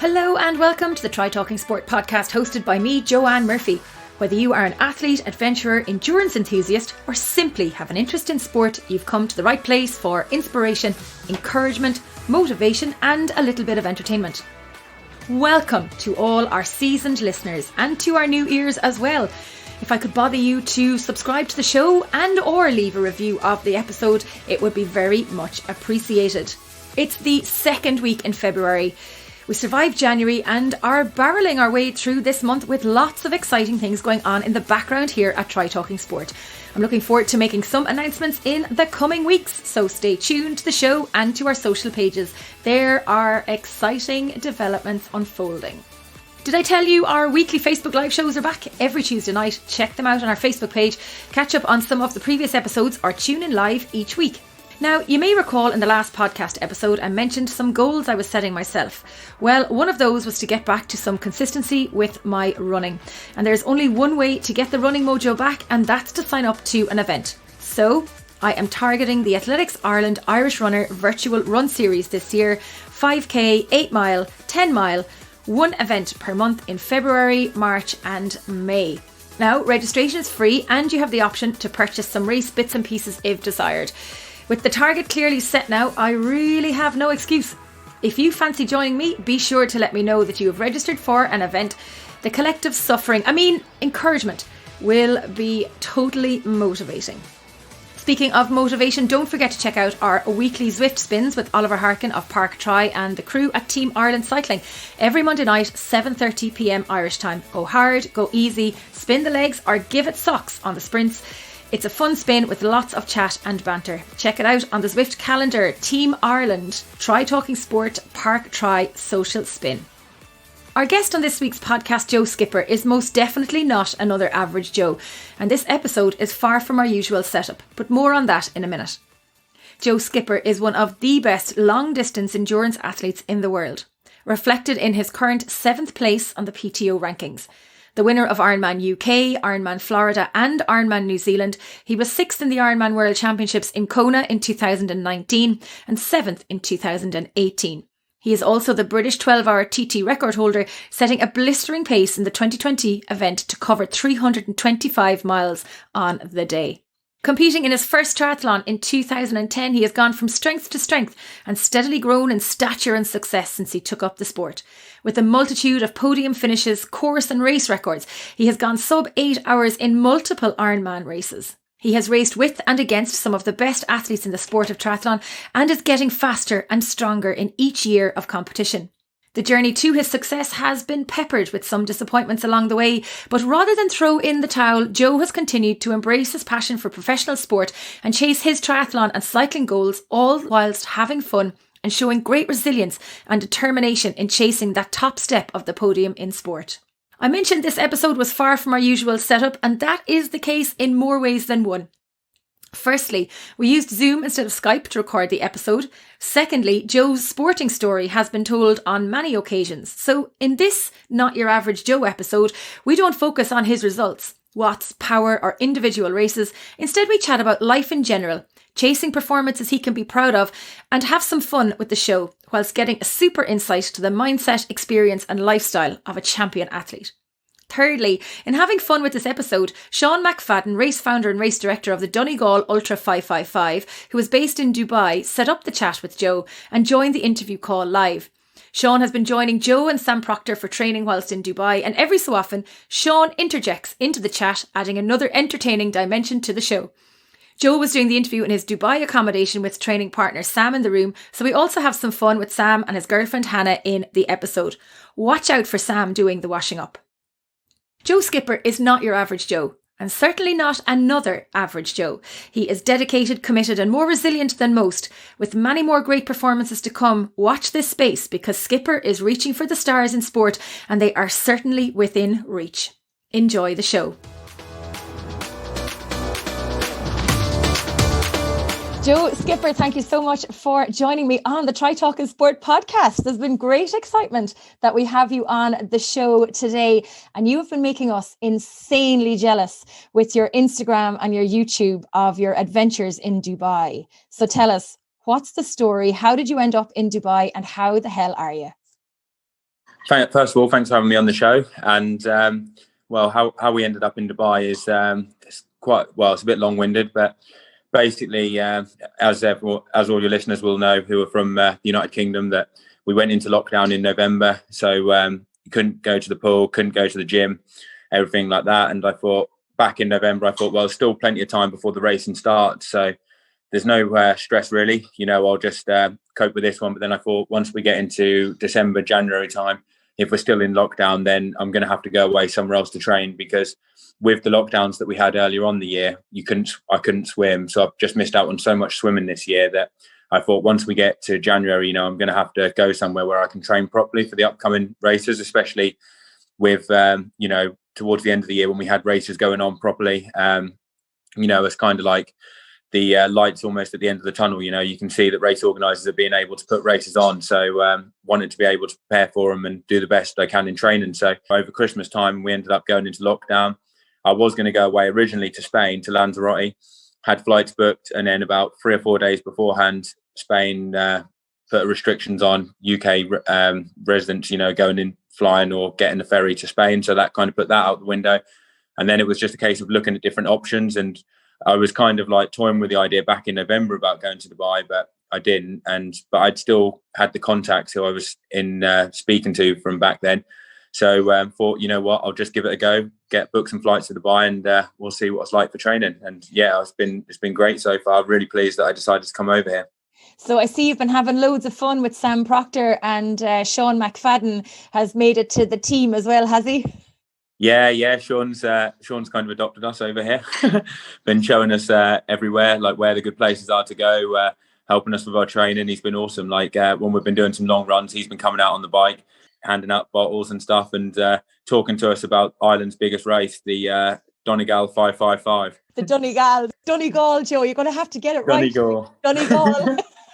Hello and welcome to the Try Talking Sport podcast hosted by me, Joanne Murphy. Whether you are an athlete, adventurer, endurance enthusiast, or simply have an interest in sport, you've come to the right place for inspiration, encouragement, motivation, and a little bit of entertainment. Welcome to all our seasoned listeners and to our new ears as well. If I could bother you to subscribe to the show and or leave a review of the episode, it would be very much appreciated. It's the second week in February. We survived January and are barreling our way through this month with lots of exciting things going on in the background here at Try Talking Sport. I'm looking forward to making some announcements in the coming weeks, so stay tuned to the show and to our social pages. There are exciting developments unfolding. Did I tell you our weekly Facebook Live shows are back every Tuesday night? Check them out on our Facebook page, catch up on some of the previous episodes or tune in live each week. Now, you may recall in the last podcast episode I mentioned some goals I was setting myself. Well, one of those was to get back to some consistency with my running. And there's only one way to get the running mojo back, and that's to sign up to an event. So, I am targeting the Athletics Ireland Irish Runner Virtual Run Series this year. 5k, 8 mile, 10 mile, one event per month in February, March and May. Now, registration is free and you have the option to purchase some race bits and pieces if desired. With the target clearly set now, I really have no excuse. If you fancy joining me, be sure to let me know that you have registered for an event. The collective encouragement will be totally motivating. Speaking of motivation, don't forget to check out our weekly Zwift spins with Oliver Harkin of Park Tri and the crew at Team Ireland Cycling. Every Monday night, 7:30pm Irish time. Go hard, go easy, spin the legs or give it socks on the sprints. It's a fun spin with lots of chat and banter. Check it out on the Zwift calendar. Team Ireland, Try Talking Sport, Park Tri, Social Spin. Our guest on this week's podcast, Joe Skipper, is most definitely not another average Joe, and this episode is far from our usual setup, but more on that in a minute. Joe Skipper is one of the best long-distance endurance athletes in the world, reflected in his current 7th place on the PTO rankings. The winner of IRONMAN UK, IRONMAN Florida and IRONMAN New Zealand, he was 6th in the IRONMAN World Championships in Kona in 2019 and 7th in 2018. He is also the British 12-hour TT record holder, setting a blistering pace in the 2020 event to cover 325 miles on the day. Competing in his first triathlon in 2010, he has gone from strength to strength and steadily grown in stature and success since he took up the sport. With a multitude of podium finishes, course and race records, he has gone sub 8 hours in multiple Ironman races. He has raced with and against some of the best athletes in the sport of triathlon and is getting faster and stronger in each year of competition. The journey to his success has been peppered with some disappointments along the way, but rather than throw in the towel, Joe has continued to embrace his passion for professional sport and chase his triathlon and cycling goals, all whilst having fun and showing great resilience and determination in chasing that top step of the podium in sport. I mentioned this episode was far from our usual setup, and that is the case in more ways than one. Firstly, we used Zoom instead of Skype to record the episode. Secondly, Joe's sporting story has been told on many occasions. So in this Not Your Average Joe episode, we don't focus on his results, watts, power or individual races. Instead, we chat about life in general, chasing performances he can be proud of and have some fun with the show, whilst getting a super insight to the mindset, experience and lifestyle of a champion athlete. Thirdly, in having fun with this episode, Sean McFadden, race founder and race director of the Donegal Ultra 555, who is based in Dubai, set up the chat with Joe and joined the interview call live. Sean has been joining Joe and Sam Proctor for training whilst in Dubai, and every so often, Sean interjects into the chat, adding another entertaining dimension to the show. Joe was doing the interview in his Dubai accommodation with training partner Sam in the room, so we also have some fun with Sam and his girlfriend Hannah in the episode. Watch out for Sam doing the washing up. Joe Skipper is not your average Joe, and certainly not another average Joe. He is dedicated, committed and more resilient than most. With many more great performances to come, watch this space because Skipper is reaching for the stars in sport and they are certainly within reach. Enjoy the show. Joe Skipper, thank you so much for joining me on the Try Talking Sport podcast. There's been great excitement that we have you on the show today, and you have been making us insanely jealous with your Instagram and your YouTube of your adventures in Dubai. So tell us, what's the story? How did you end up in Dubai and how the hell are you? First of all, thanks for having me on the show. And how we ended up in Dubai is it's it's a bit long-winded, but basically, as all your listeners will know who are from the United Kingdom, that we went into lockdown in November, so you couldn't go to the pool, couldn't go to the gym, everything like that. And I thought back in November, well, still plenty of time before the racing starts, so there's no stress really. I'll just cope with this one. But then I thought once we get into December, January time, if we're still in lockdown, then I'm going to have to go away somewhere else to train, because with the lockdowns that we had earlier on the year, I couldn't swim. So I've just missed out on so much swimming this year that I thought once we get to January, I'm going to have to go somewhere where I can train properly for the upcoming races, especially with, towards the end of the year when we had races going on properly. It's kind of like the lights almost at the end of the tunnel. You can see that race organisers are being able to put races on. So wanted to be able to prepare for them and do the best I can in training. So over Christmas time, we ended up going into lockdown. I was going to go away originally to Spain, to Lanzarote, had flights booked. And then about 3 or 4 days beforehand, Spain put restrictions on UK residents, going in, flying or getting the ferry to Spain. So that kind of put that out the window. And then it was just a case of looking at different options. And I was kind of like toying with the idea back in November about going to Dubai, but I didn't. But I'd still had the contacts who I was speaking to from back then. So thought, you know what, I'll just give it a go, book some flights to Dubai, and we'll see what it's like for training. And yeah, it's been great so far. I'm really pleased that I decided to come over here. So I see you've been having loads of fun with Sam Proctor, and Sean McFadden has made it to the team as well, has he? Yeah. Sean's kind of adopted us over here. Been showing us everywhere, like where the good places are to go, helping us with our training. He's been awesome. Like when we've been doing some long runs, he's been coming out on the bike, handing out bottles and stuff, and talking to us about Ireland's biggest race, the Donegal 555. The Donegal, Joe. You're going to have to get it right. Donegal.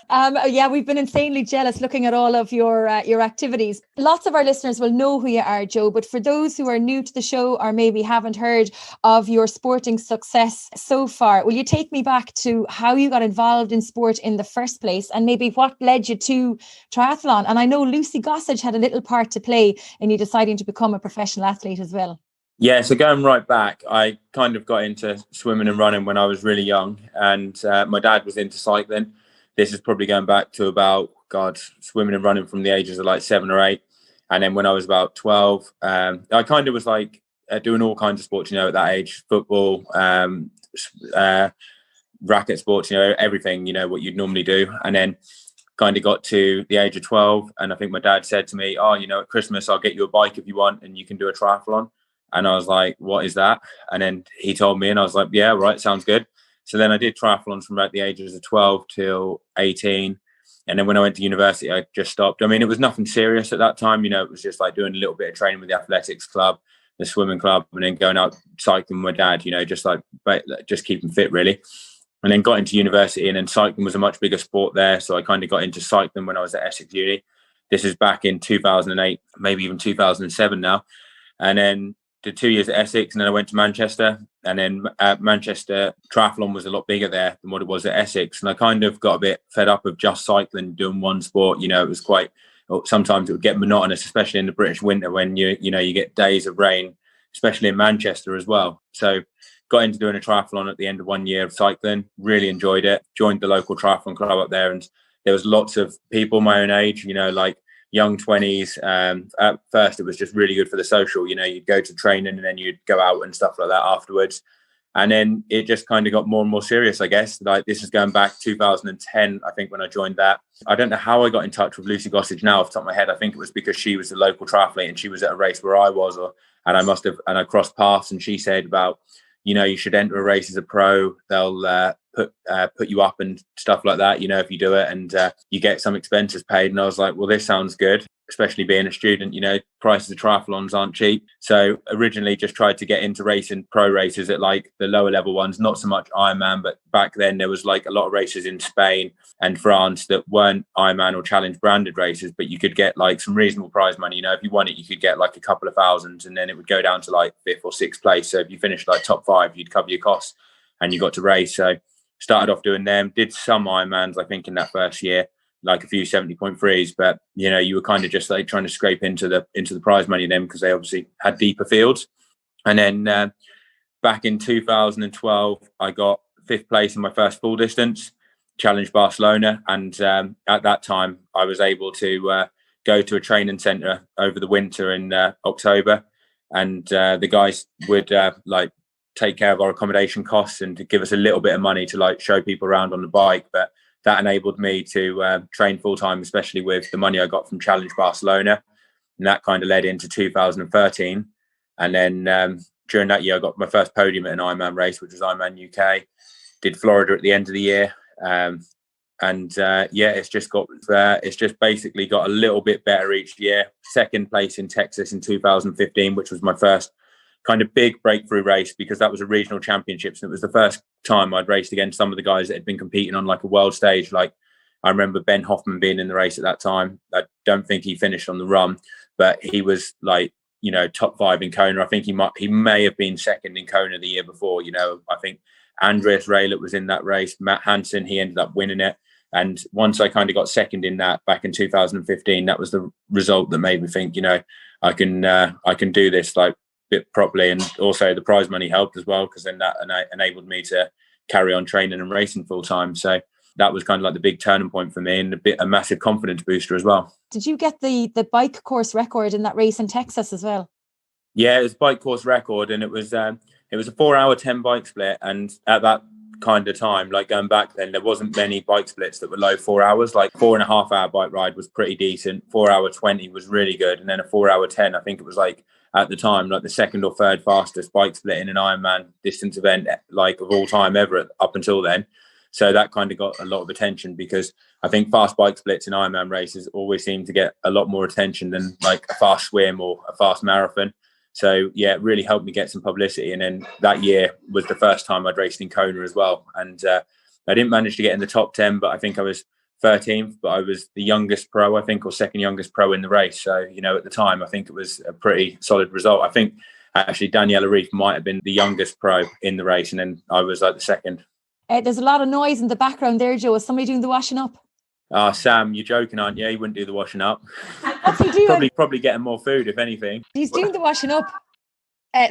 Yeah, we've been insanely jealous looking at all of your activities. Lots of our listeners will know who you are, Joe, but for those who are new to the show or maybe haven't heard of your sporting success so far, will you take me back to how you got involved in sport in the first place, and maybe what led you to triathlon? And I know Lucy Gossage had a little part to play in you deciding to become a professional athlete as well. Yeah, so going right back, I kind of got into swimming and running when I was really young, and my dad was into cycling. This is probably going back to about, swimming and running from the ages of like 7 or 8. And then when I was about 12, I kind of was like doing all kinds of sports, at that age, football, racket sports, everything, what you'd normally do. And then kind of got to the age of 12. And I think my dad said to me, at Christmas, I'll get you a bike if you want, and you can do a triathlon. And I was like, what is that? And then he told me, and I was like, yeah, right, sounds good. So then I did triathlons from about the ages of 12 till 18. And then when I went to university, I just stopped. I mean, it was nothing serious at that time. It was just like doing a little bit of training with the athletics club, the swimming club, and then going out cycling with my dad, just keeping fit really. And then got into university, and then cycling was a much bigger sport there. So I kind of got into cycling when I was at Essex Uni. This is back in 2008, maybe even 2007 now. And then did 2 years at Essex, and then I went to Manchester. And then at Manchester, triathlon was a lot bigger there than what it was at Essex. And I kind of got a bit fed up of just cycling, doing one sport. It was sometimes it would get monotonous, especially in the British winter when you get days of rain, especially in Manchester as well. So got into doing a triathlon at the end of 1 year of cycling, really enjoyed it, joined the local triathlon club up there. And there was lots of people my own age, like young 20s. At first, it was just really good for the social. You'd go to training and then you'd go out and stuff like that afterwards. And then it just kind of got more and more serious, I guess. Like this is going back 2010, I think, when I joined that. I don't know how I got in touch with Lucy Gossage now off the top of my head. I think it was because she was a local triathlete and she was at a race where I was, and I crossed paths, and she said about, you should enter a race as a pro. They'll put you up and stuff like that, if you do it, and you get some expenses paid. And I was like, well, this sounds good, especially being a student. Prices of triathlons aren't cheap. So originally just tried to get into racing pro races at like the lower level ones, not so much Ironman, but back then there was like a lot of races in Spain and France that weren't Ironman or Challenge branded races, but you could get like some reasonable prize money. If you won it, you could get like a couple of thousands, and then it would go down to like 5th or 6th place. So if you finished like top 5, you'd cover your costs and you got to race. So started off doing them, did some Ironmans, I think, in that first year. like a few 70.3s, but you know, you were kind of just like trying to scrape into the prize money then, because they obviously had deeper fields. And then back in 2012, I got 5th place in my first full distance challenge Barcelona, and at that time I was able to go to a training centre over the winter in October, and the guys would like take care of our accommodation costs and to give us a little bit of money to like show people around on the bike. But that enabled me to train full time, especially with the money I got from Challenge Barcelona. And that kind of led into 2013. And then during that year, I got my first podium at an Ironman race, which was Ironman UK. Did Florida at the end of the year. It's just basically got a little bit better each year. 2nd place in Texas in 2015, which was my first kind of big breakthrough race, because that was a regional championships, and it was the first time I'd raced against some of the guys that had been competing on like a world stage. Like I remember Ben Hoffman being in the race at that time. I don't think he finished on the run, but he was like, you know, top 5 in Kona. I think he may have been 2nd in Kona the year before. You know, I think Andreas Raylett was in that race. Matt Hansen, he ended up winning it. And once I kind of got 2nd in that back in 2015, that was the result that made me think, you know, I can do this like bit properly. And also the prize money helped as well, because then that enabled me to carry on training and racing full time. So that was kind of like the big turning point for me, and a massive confidence booster as well. Did you get the bike course record in that race in Texas as well? Yeah, it was bike course record, and it was a 4-hour 10 bike split. And at that kind of time, like going back then, there wasn't many bike splits that were low 4 hours. Like 4.5 hour bike ride was pretty decent. 4-hour 20 was really good, and then a 4-hour 10, I think it was like at the time like the 2nd or 3rd fastest bike split in an Ironman distance event like of all time ever up until then. So that kind of got a lot of attention, because I think fast bike splits in Ironman races always seem to get a lot more attention than like a fast swim or a fast marathon. So yeah, it really helped me get some publicity. And then that year was the first time I'd raced in Kona as well. And I didn't manage to get in the top 10, but I think I was 13th, but I was the youngest pro, I think, or 2nd youngest pro in the race. So, you know, at the time, I think it was a pretty solid result. I think actually Daniela Reef might have been the youngest pro in the race, and then I was like the 2nd. There's a lot of noise in the background there, Joe. Is somebody doing the washing up? Sam, you're joking, aren't you? He wouldn't do the washing up. What's he doing? Probably getting more food, if anything. He's doing the washing up.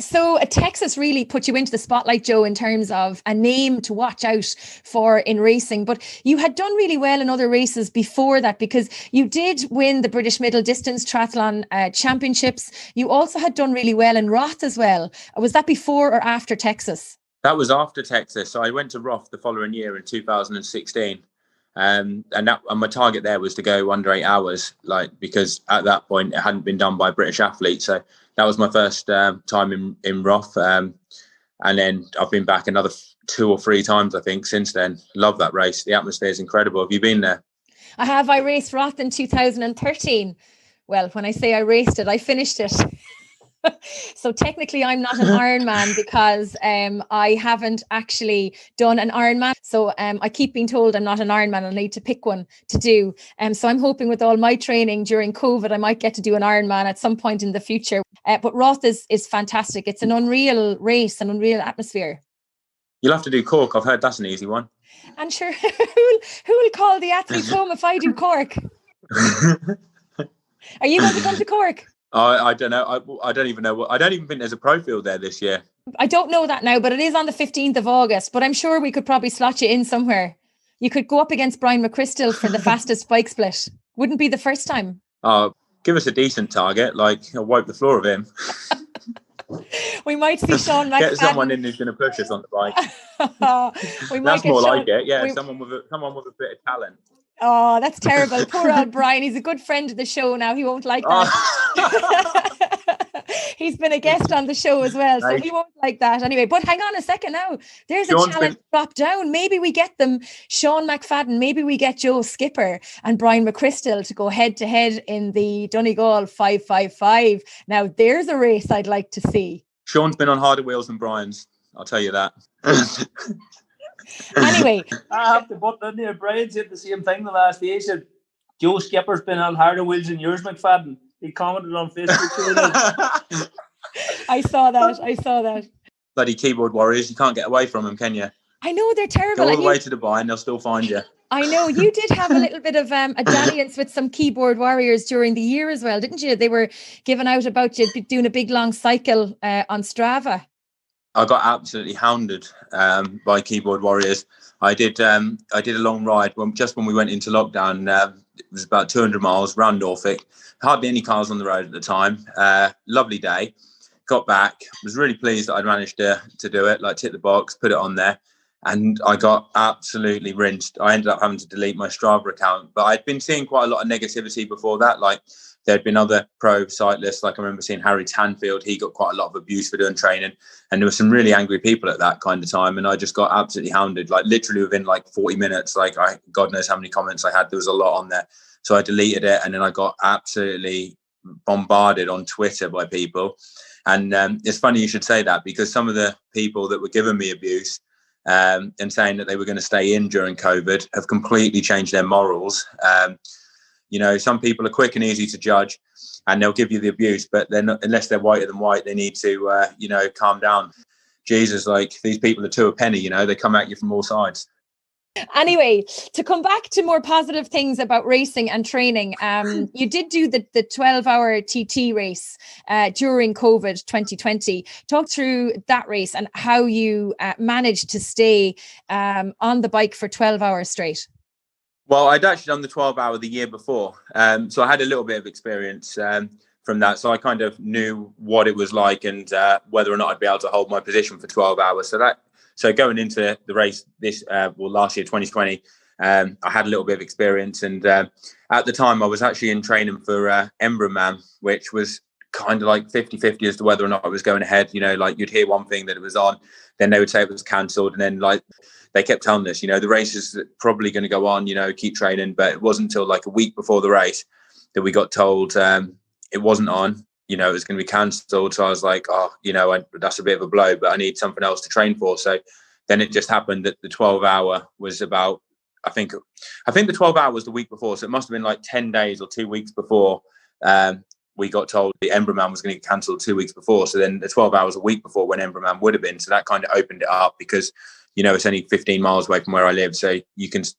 So Texas really put you into the spotlight, Joe, in terms of a name to watch out for in racing. But you had done really well in other races before that, because you did win the British Middle Distance Triathlon Championships. You also had done really well in Roth as well. Was that before or after Texas? That was after Texas. So I went to Roth the following year in 2016. And my target there was to go under 8 hours, like, because at that point it hadn't been done by a British athlete. So that was my first time in Roth. And then I've been back another 2 or 3 times, I think, since then. Love that race. The atmosphere is incredible. Have you been there? I have. I raced Roth in 2013. Well, when I say I raced it, I finished it. So technically I'm not an Ironman, because I haven't actually done an Ironman. So I keep being told I'm not an Ironman. I'll need to pick one to do. So I'm hoping with all my training during COVID, I might get to do an Ironman at some point in the future. But Roth is fantastic. It's an unreal race, an unreal atmosphere. You'll have to do Cork. I've heard that's an easy one. And sure, who will call the athletes home if I do Cork? Are you going to come to Cork? I don't know. I don't even know. I don't even think there's a pro field there this year. I don't know that now, but it is on the 15th of August. But I'm sure we could probably slot you in somewhere. You could go up against Brian McChrystal for the fastest bike split. Wouldn't be the first time. Give us a decent target. Like, I'll wipe the floor of him. We might see Sean McFadden. Get someone in who's going to push us on the bike. That's more like it. Yeah, someone with a bit of talent. Oh, that's terrible. Poor old Brian. He's a good friend of the show now. He won't like that. He's been a guest on the show as well, so he won't like that. Anyway, but hang on a second now. There's a challenge drop down. Maybe we get them, Sean McFadden. Maybe we get Joe Skipper and Brian McChrystal to go head to head in the Donegal 555. Now, there's a race I'd like to see. Sean's been on harder wheels than Brian's. I'll tell you that. Anyway, I have to put in there. Brian said the same thing the last day. He said Joe Skipper's been on harder wheels than yours, McFadden. He commented on Facebook. I saw that. Bloody keyboard warriors, you can't get away from them, can you? I know, they're terrible. Go all the way to Dubai and they'll still find you. I know you did have a little bit of a dalliance with some keyboard warriors during the year as well, didn't you? They were giving out about you doing a big long cycle on Strava. I got absolutely hounded by keyboard warriors. I did a long ride just when we went into lockdown. It was about 200 miles round Norfolk. Hardly any cars on the road at the time. Lovely day. Got back. Was really pleased that I'd managed to do it. Like, tick the box, put it on there. And I got absolutely rinsed. I ended up having to delete my Strava account. But I'd been seeing quite a lot of negativity before that. Like, there'd been other pro cyclists. Like, I remember seeing Harry Tanfield. He got quite a lot of abuse for doing training. And there were some really angry people at that kind of time. And I just got absolutely hounded. Like, literally within like 40 minutes, like, God knows how many comments I had. There was a lot on there. So I deleted it. And then I got absolutely bombarded on Twitter by people. And it's funny you should say that, because some of the people that were giving me abuse and saying that they were going to stay in during COVID have completely changed their morals. You know, some people are quick and easy to judge, and they'll give you the abuse, but they're not, unless they're whiter than white, they need to, you know, calm down. Jesus, like, these people are two a penny, you know, they come at you from all sides. Anyway, to come back to more positive things about racing and training, you did do the 12-hour TT race during COVID 2020. Talk through that race and how you managed to stay on the bike for 12 hours straight. Well, I'd actually done the 12-hour the year before. So I had a little bit of experience from that. So I kind of knew what it was like and whether or not I'd be able to hold my position for 12 hours. So going into the race last year, 2020, I had a little bit of experience. And at the time, I was actually in training for IRONMAN, which was kind of like 50-50 as to whether or not I was going ahead. You know, like, you'd hear one thing that it was on, then they would say it was cancelled. And then, like, they kept telling us, you know, the race is probably going to go on, you know, keep training. But it wasn't until like a week before the race that we got told it wasn't on. You know, it was going to be cancelled. So I was like, oh, you know, that's a bit of a blow, but I need something else to train for. So then it just happened that the 12-hour was about, I think the 12-hour was the week before. So it must have been like 10 days or 2 weeks before we got told the IRONMAN was going to get cancelled 2 weeks before. So then the 12 hours a week before when IRONMAN would have been. So that kind of opened it up, because, you know, it's only 15 miles away from where I live. So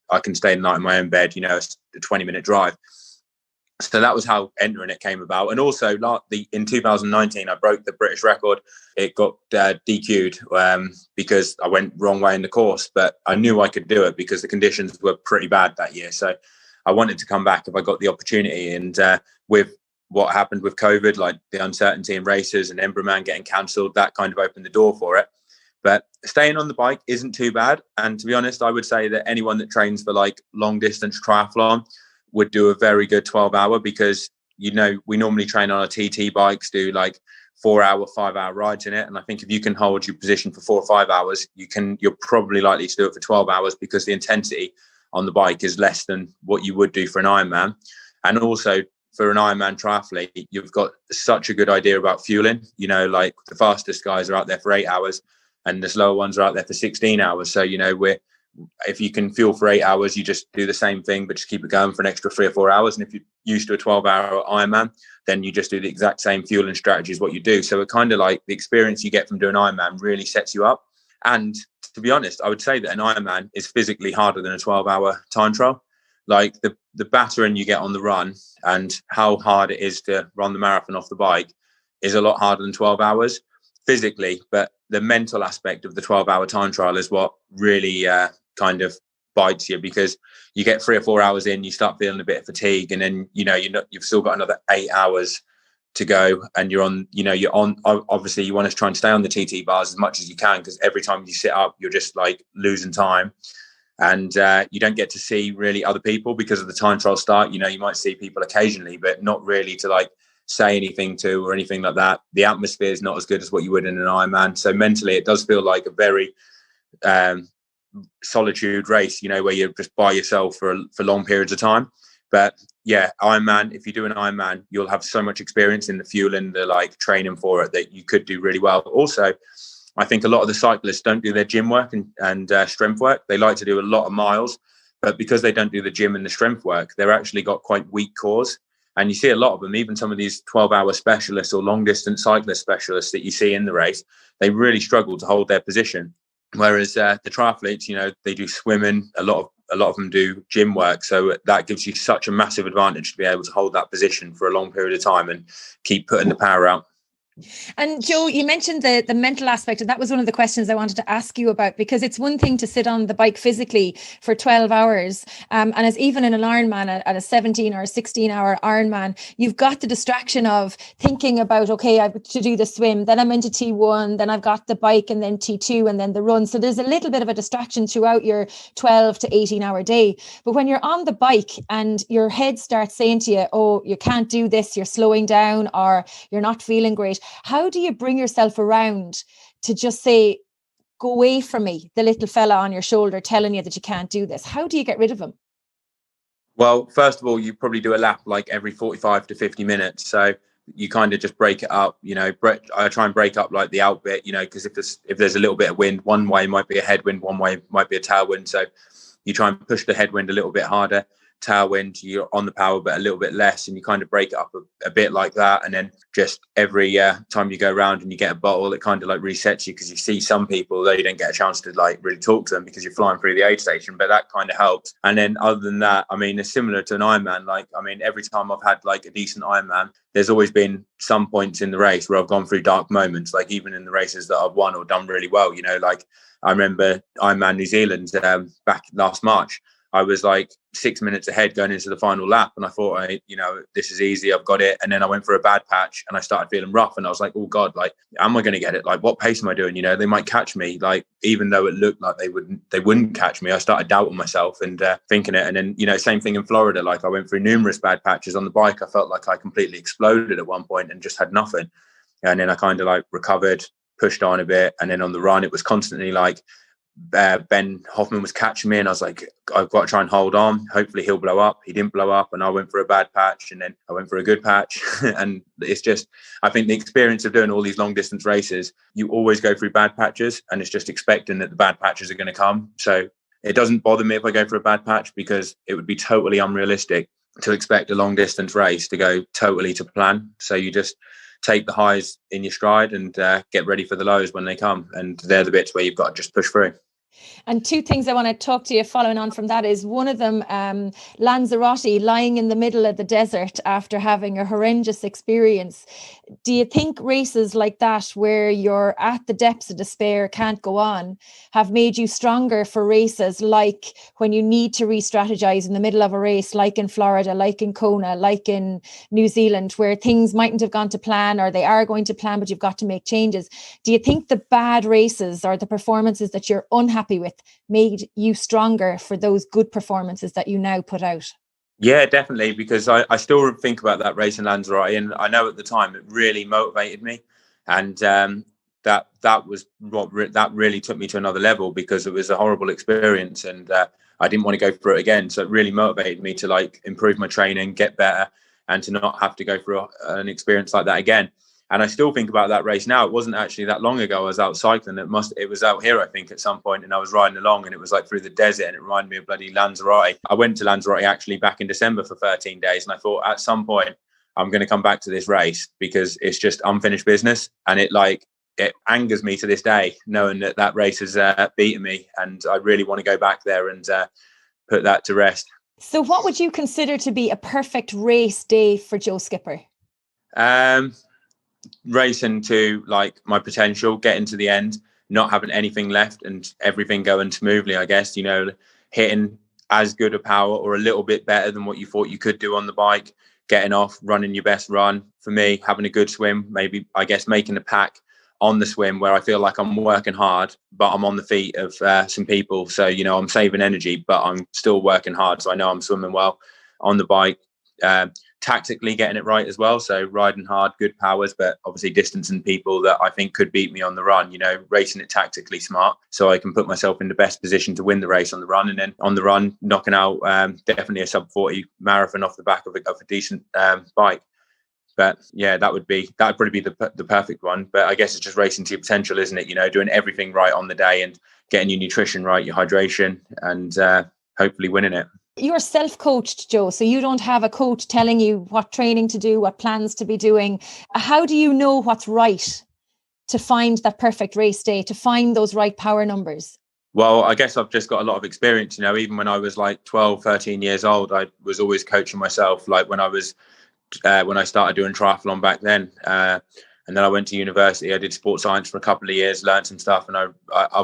I can stay the night in my own bed, you know, it's a 20-minute drive. So that was how entering it came about. And also in 2019, I broke the British record. It got DQ'd because I went wrong way in the course, but I knew I could do it because the conditions were pretty bad that year. So I wanted to come back if I got the opportunity. And with what happened with COVID, like the uncertainty in races and IRONMAN getting cancelled, that kind of opened the door for it. But staying on the bike isn't too bad. And to be honest, I would say that anyone that trains for like long distance triathlon would do a very good 12-hour, because, you know, we normally train on our TT bikes, do like 4-hour, 5-hour rides in it. And I think if you can hold your position for 4 or 5 hours, you're probably likely to do it for 12 hours, because the intensity on the bike is less than what you would do for an Ironman. And also for an Ironman triathlete, you've got such a good idea about fueling. You know, like, the fastest guys are out there for 8 hours and the slower ones are out there for 16 hours. So, you know, if you can fuel for 8 hours, you just do the same thing, but just keep it going for an extra 3 or 4 hours. And if you're used to a 12-hour Ironman, then you just do the exact same fueling strategy as what you do. So it kind of like the experience you get from doing Ironman really sets you up. And to be honest, I would say that an Ironman is physically harder than a 12-hour time trial. Like, the battering you get on the run and how hard it is to run the marathon off the bike is a lot harder than 12 hours physically. But the mental aspect of the 12-hour time trial is what really kind of bites you, because you get 3 or 4 hours in, you start feeling a bit of fatigue, and then, you know, you've still got another 8 hours to go, and you're on obviously you want to try and stay on the TT bars as much as you can, because every time you sit up you're just like losing time, and you don't get to see really other people because of the time trial start. You know, you might see people occasionally, but not really to like say anything to or anything like that. The atmosphere is not as good as what you would in an Ironman. So mentally it does feel like a very solitude race, you know, where you're just by yourself for long periods of time. But yeah, Ironman, if you do an Ironman, you'll have so much experience in the fueling, the like training for it, that you could do really well. Also, I think a lot of the cyclists don't do their gym work and strength work. They like to do a lot of miles, but because they don't do the gym and the strength work, they're actually got quite weak cores. And you see a lot of them, even some of these 12-hour specialists or long-distance cyclist specialists that you see in the race, they really struggle to hold their position. Whereas the triathletes, they do swimming, a lot of them do gym work. So that gives you such a massive advantage to be able to hold that position for a long period of time and keep putting the power out. And Joe, you mentioned the mental aspect, and that was one of the questions I wanted to ask you about, because it's one thing to sit on the bike physically for 12 hours. And as even in an Ironman, at a 17 or a 16-hour Ironman, you've got the distraction of thinking about, okay, I've to do the swim, then I'm into T1, then I've got the bike, and then T2, and then the run. So there's a little bit of a distraction throughout your 12 to 18-hour day. But when you're on the bike and your head starts saying to you, oh, you can't do this, you're slowing down, or you're not feeling great, how do you bring yourself around to just say, go away from me, the little fella on your shoulder telling you that you can't do this? How do you get rid of him? Well, first of all, you probably do a lap like every 45 to 50 minutes. So you kind of just break it up, I try and break up like the out bit, because if there's a little bit of wind, one way might be a headwind, one way might be a tailwind. So you try and push the headwind a little bit harder. Tailwind, you're on the power but a little bit less, and you kind of break it up a bit like that. And then just every time you go around and you get a bottle, it kind of like resets you, because you see some people though you don't get a chance to like really talk to them because you're flying through the aid station, but that kind of helps. And then other than that, it's similar to an Ironman. Every time I've had like a decent Ironman, there's always been some points in the race where I've gone through dark moments, like even in the races that I've won or done really well, I remember Ironman New Zealand back last March. I was like 6 minutes ahead going into the final lap, and I thought, this is easy, I've got it. And then I went for a bad patch and I started feeling rough, and I was like, oh God, like, am I going to get it? Like, what pace am I doing? They might catch me. Like, even though it looked like they wouldn't catch me, I started doubting myself and thinking it. And then, same thing in Florida. Like, I went through numerous bad patches on the bike. I felt like I completely exploded at one point and just had nothing. And then I kind of like recovered, pushed on a bit. And then on the run, it was constantly like, Ben Hoffman was catching me, and I was like, I've got to try and hold on. Hopefully he'll blow up. He didn't blow up, and I went for a bad patch, and then I went for a good patch. And it's just, I think the experience of doing all these long distance races, you always go through bad patches, and it's just expecting that the bad patches are going to come. So it doesn't bother me if I go for a bad patch, because it would be totally unrealistic to expect a long distance race to go totally to plan. So you just take the highs in your stride and get ready for the lows when they come. And they're the bits where you've got to just push through. And two things I want to talk to you following on from that is, one of them, Lanzarote, lying in the middle of the desert after having a horrendous experience. Do you think races like that, where you're at the depths of despair, can't go on, have made you stronger for races like when you need to re-strategize in the middle of a race, like in Florida, like in Kona, like in New Zealand, where things mightn't have gone to plan, or they are going to plan, but you've got to make changes? Do you think the bad races or the performances that you're unhappy with made you stronger for those good performances that you now put out? Yeah, definitely, because I still think about that race in Lanzarote, and I know at the time it really motivated me, and that really took me to another level, because it was a horrible experience, and I didn't want to go through it again. So it really motivated me to like improve my training, get better, and to not have to go through an experience like that again. And I still think about that race now. It wasn't actually that long ago. I was out cycling. It was out here, I think, at some point, and I was riding along, and it was like through the desert, and it reminded me of bloody Lanzarote. I went to Lanzarote actually back in December for 13 days, and I thought at some point I'm going to come back to this race, because it's just unfinished business, and it angers me to this day knowing that race has beaten me, and I really want to go back there and put that to rest. So what would you consider to be a perfect race day for Joe Skipper? Racing to like my potential, getting to the end, not having anything left, and everything going smoothly, I guess, hitting as good a power or a little bit better than what you thought you could do on the bike, getting off, running your best run. For me, having a good swim, maybe, I guess, making a pack on the swim where I feel like I'm working hard, but I'm on the feet of some people. So, I'm saving energy, but I'm still working hard. So I know I'm swimming well on the bike. Tactically getting it right as well, so riding hard, good powers, but obviously distancing people that I think could beat me on the run, racing it tactically smart so I can put myself in the best position to win the race on the run. And then on the run, knocking out definitely a sub 40 marathon off the back of a decent bike. But yeah, that would probably be the perfect one. But I guess it's just racing to your potential, isn't it? Doing everything right on the day and getting your nutrition right, your hydration, and hopefully winning it. You're self-coached, Joe, so you don't have a coach telling you what training to do, what plans to be doing. How do you know what's right to find that perfect race day, to find those right power numbers? Well, I guess I've just got a lot of experience, even when I was like 12, 13 years old, I was always coaching myself. Like when I started doing triathlon back then, and then I went to university, I did sports science for a couple of years, learned some stuff. And I've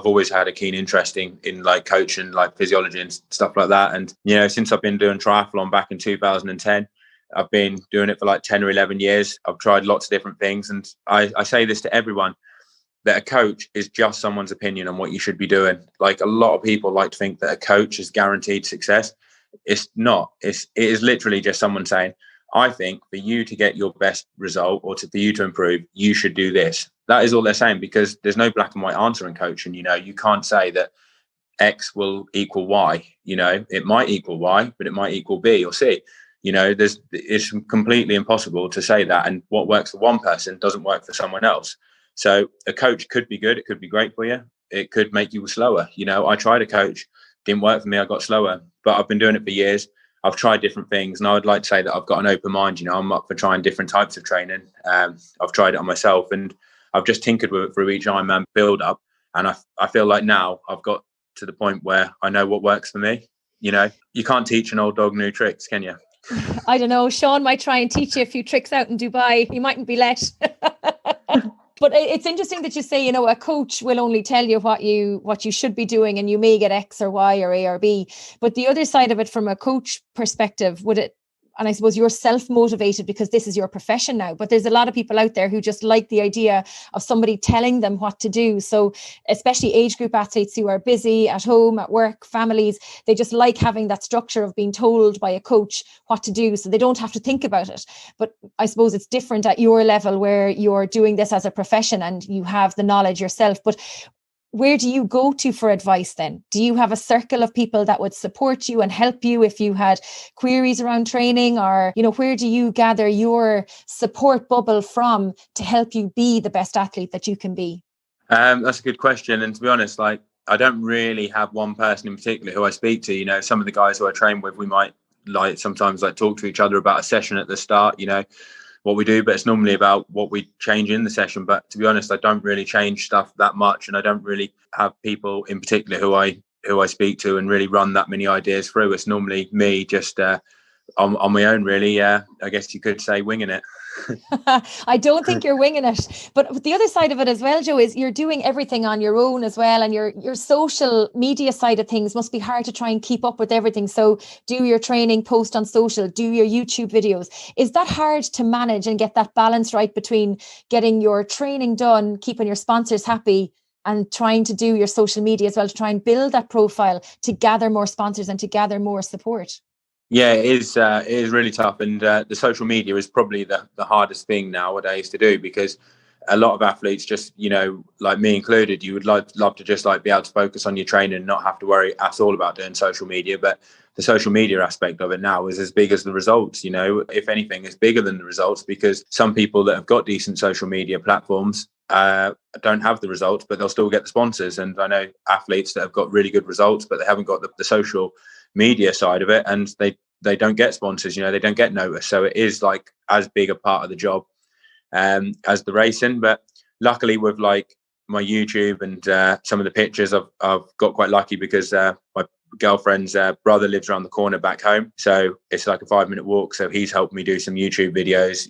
always had a keen interest in like coaching, like physiology and stuff like that. And, since I've been doing triathlon back in 2010, I've been doing it for like 10 or 11 years. I've tried lots of different things. And I say this to everyone, that a coach is just someone's opinion on what you should be doing. Like a lot of people like to think that a coach is guaranteed success. It's not. It is literally just someone saying, I think for you to get your best result or for you to improve, you should do this. That is all they're saying, because there's no black and white answer in coaching. You can't say that X will equal Y. It might equal Y, but it might equal B or C. It's completely impossible to say that. And what works for one person doesn't work for someone else. So a coach could be good. It could be great for you. It could make you slower. I tried a coach, didn't work for me. I got slower, but I've been doing it for years. I've tried different things, and I would like to say that I've got an open mind. I'm up for trying different types of training. I've tried it on myself, and I've just tinkered with it through each Ironman build up. And I feel like now I've got to the point where I know what works for me. You can't teach an old dog new tricks, can you? I don't know. Sean might try and teach you a few tricks out in Dubai. You mightn't be let. But it's interesting that you say, a coach will only tell you what you should be doing, and you may get X or Y or A or B. But the other side of it, from a coach perspective, and I suppose you're self-motivated because this is your profession now, but there's a lot of people out there who just like the idea of somebody telling them what to do. So especially age group athletes who are busy at home, at work, families, they just like having that structure of being told by a coach what to do, so they don't have to think about it. But I suppose it's different at your level, where you're doing this as a profession and you have the knowledge yourself. But where do you go to for advice then? Do you have a circle of people that would support you and help you if you had queries around training? Or, where do you gather your support bubble from to help you be the best athlete that you can be? That's a good question. And to be honest, I don't really have one person in particular who I speak to. Some of the guys who I train with, we might sometimes talk to each other about a session at the start, what we do, but it's normally about what we change in the session. But to be honest, I don't really change stuff that much, and I don't really have people in particular who I speak to and really run that many ideas through. It's normally me just on my own, really. I guess you could say winging it. I don't think you're winging it. But the other side of it as well, Joe, is you're doing everything on your own as well. And your social media side of things must be hard to try and keep up with everything. So do your training, post on social, do your YouTube videos. Is that hard to manage and get that balance right between getting your training done, keeping your sponsors happy, and trying to do your social media as well, to try and build that profile, to gather more sponsors and to gather more support? Yeah, it is really tough. And the social media is probably the hardest thing nowadays to do, because a lot of athletes just, like me included, you would love to just be able to focus on your training and not have to worry at all about doing social media. But the social media aspect of it now is as big as the results. If anything, it's bigger than the results, because some people that have got decent social media platforms don't have the results, but they'll still get the sponsors. And I know athletes that have got really good results, but they haven't got the social media side of it, and they don't get sponsors, they don't get noticed. So it is as big a part of the job as the racing. But luckily with my YouTube and some of the pictures, I've got quite lucky, because my girlfriend's brother lives around the corner back home, so it's a 5-minute walk. So he's helped me do some YouTube videos,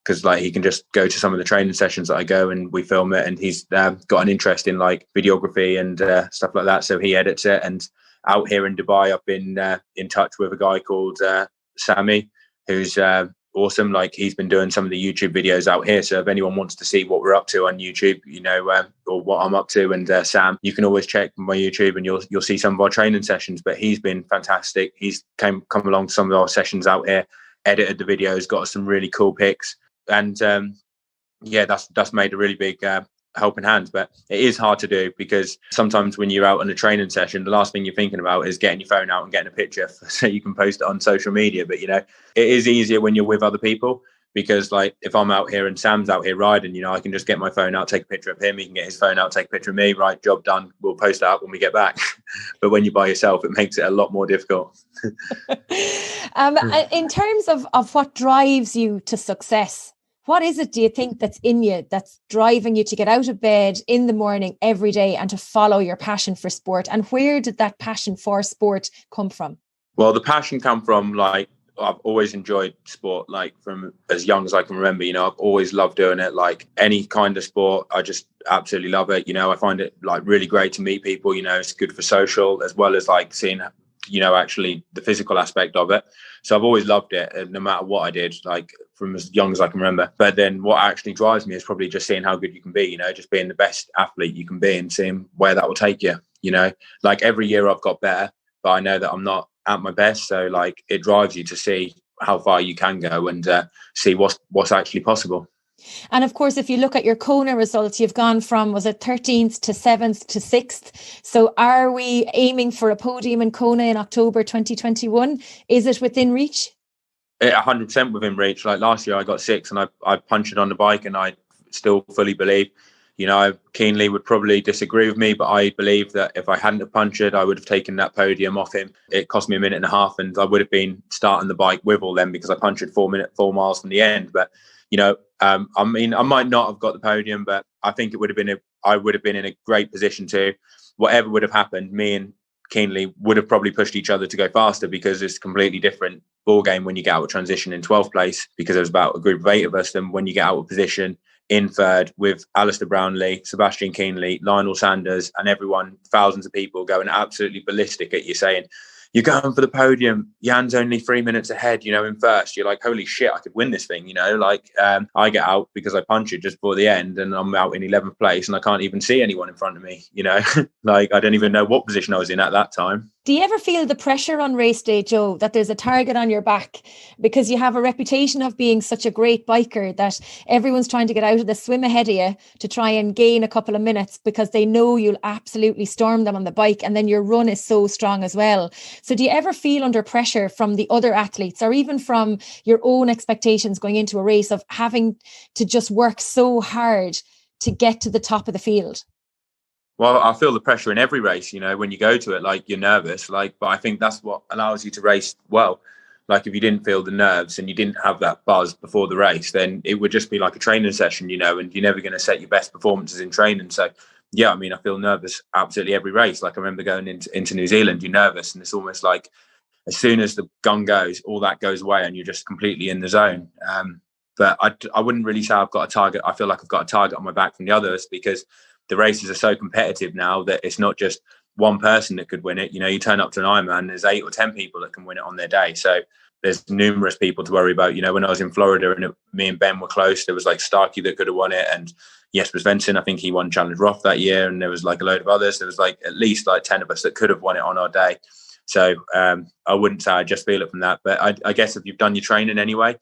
because he can just go to some of the training sessions that I go and we film it, and he's got an interest in videography and stuff like that, so he edits it. And out here in Dubai, I've been in touch with a guy called Sammy, who's awesome. He's been doing some of the YouTube videos out here. So if anyone wants to see what we're up to on YouTube, or what I'm up to, and Sam, you can always check my YouTube and you'll see some of our training sessions. But he's been fantastic. He's come along to some of our sessions out here, edited the videos, got us some really cool pics, and that's made a really big helping hand. But it is hard to do, because sometimes when you're out on a training session, the last thing you're thinking about is getting your phone out and getting a picture so you can post it on social media. But it is easier when you're with other people, because if I'm out here and Sam's out here riding, I can just get my phone out, take a picture of him, he can get his phone out, take a picture of me, right, job done, we'll post it out when we get back. But when you're by yourself, it makes it a lot more difficult. In terms of what drives you to success, What is it, do you think, that's in you, that's driving you to get out of bed in the morning every day and to follow your passion for sport? And where did that passion for sport come from? Well, the passion come from, like, I've always enjoyed sport, like from as young as I can remember. You know, I've always loved doing it. Like any kind of sport, I just absolutely love it. You know, I find it like really great to meet people. You know, it's good for social as well as like seeing, you know, actually the physical aspect of it. So I've always loved it, no matter what I did, like from as young as I can remember. But then what actually drives me is probably just seeing how good you can be, you know, just being the best athlete you can be and seeing where that will take you. You know, like every year I've got better, but I know that I'm not at my best. So like it drives you to see how far you can go and see what's actually possible. And of course, if you look at your Kona results, you've gone from, was it 13th to 7th to 6th? So are we aiming for a podium in Kona in October 2021? Is it within reach? 100% within reach. Like last year I got 6th and I punched it on the bike, and I still fully believe, you know, Keenly would probably disagree with me, but I believe that if I hadn't have punctured, I would have taken that podium off him. It cost me a minute and a half, and I would have been starting the bike with all them because I punctured 4 miles from the end. But, you know, I mean, I might not have got the podium, but I think it would have been I would have been in a great position to, whatever would have happened, me and Keenly would have probably pushed each other to go faster, because it's a completely different ball game when you get out of transition in 12th place, because there was about a group of 8 of us, than when you get out of position in third with Alistair Brownlee, Sebastian Keenly, Lionel Sanders, and everyone, thousands of people going absolutely ballistic at you saying, you're going for the podium, Jan's only 3 minutes ahead, you know, in first. You're like, holy shit, I could win this thing, you know. Like I get out because I punched it just before the end, and I'm out in 11th place and I can't even see anyone in front of me, you know. Like I don't even know what position I was in at that time. Do you ever feel the pressure on race day, Joe, that there's a target on your back because you have a reputation of being such a great biker that everyone's trying to get out of the swim ahead of you to try and gain a couple of minutes because they know you'll absolutely storm them on the bike, and then your run is so strong as well? So do you ever feel under pressure from the other athletes, or even from your own expectations going into a race, of having to just work so hard to get to the top of the field? Well, I feel the pressure in every race, you know, when you go to it, like you're nervous, like, but I think that's what allows you to race well. Like if you didn't feel the nerves and you didn't have that buzz before the race, then it would just be like a training session, you know, and you're never going to set your best performances in training. So, yeah, I mean, I feel nervous absolutely every race. Like I remember going into New Zealand, you're nervous, and it's almost like as soon as the gun goes, all that goes away and you're just completely in the zone. But I wouldn't really say I've got a target. I feel like I've got a target on my back from the others, because the races are so competitive now that it's not just one person that could win it. You know, you turn up to an Ironman, there's 8 or 10 people that can win it on their day. So there's numerous people to worry about. You know, when I was in Florida and me and Ben were close, there was like Starkey that could have won it, and Jesper Svensson, I think he won Challenge Roth that year, and there was like a load of others. There was like at least like 10 of us that could have won it on our day. So I wouldn't say I just feel it from that, but I guess if you've done your training anyway,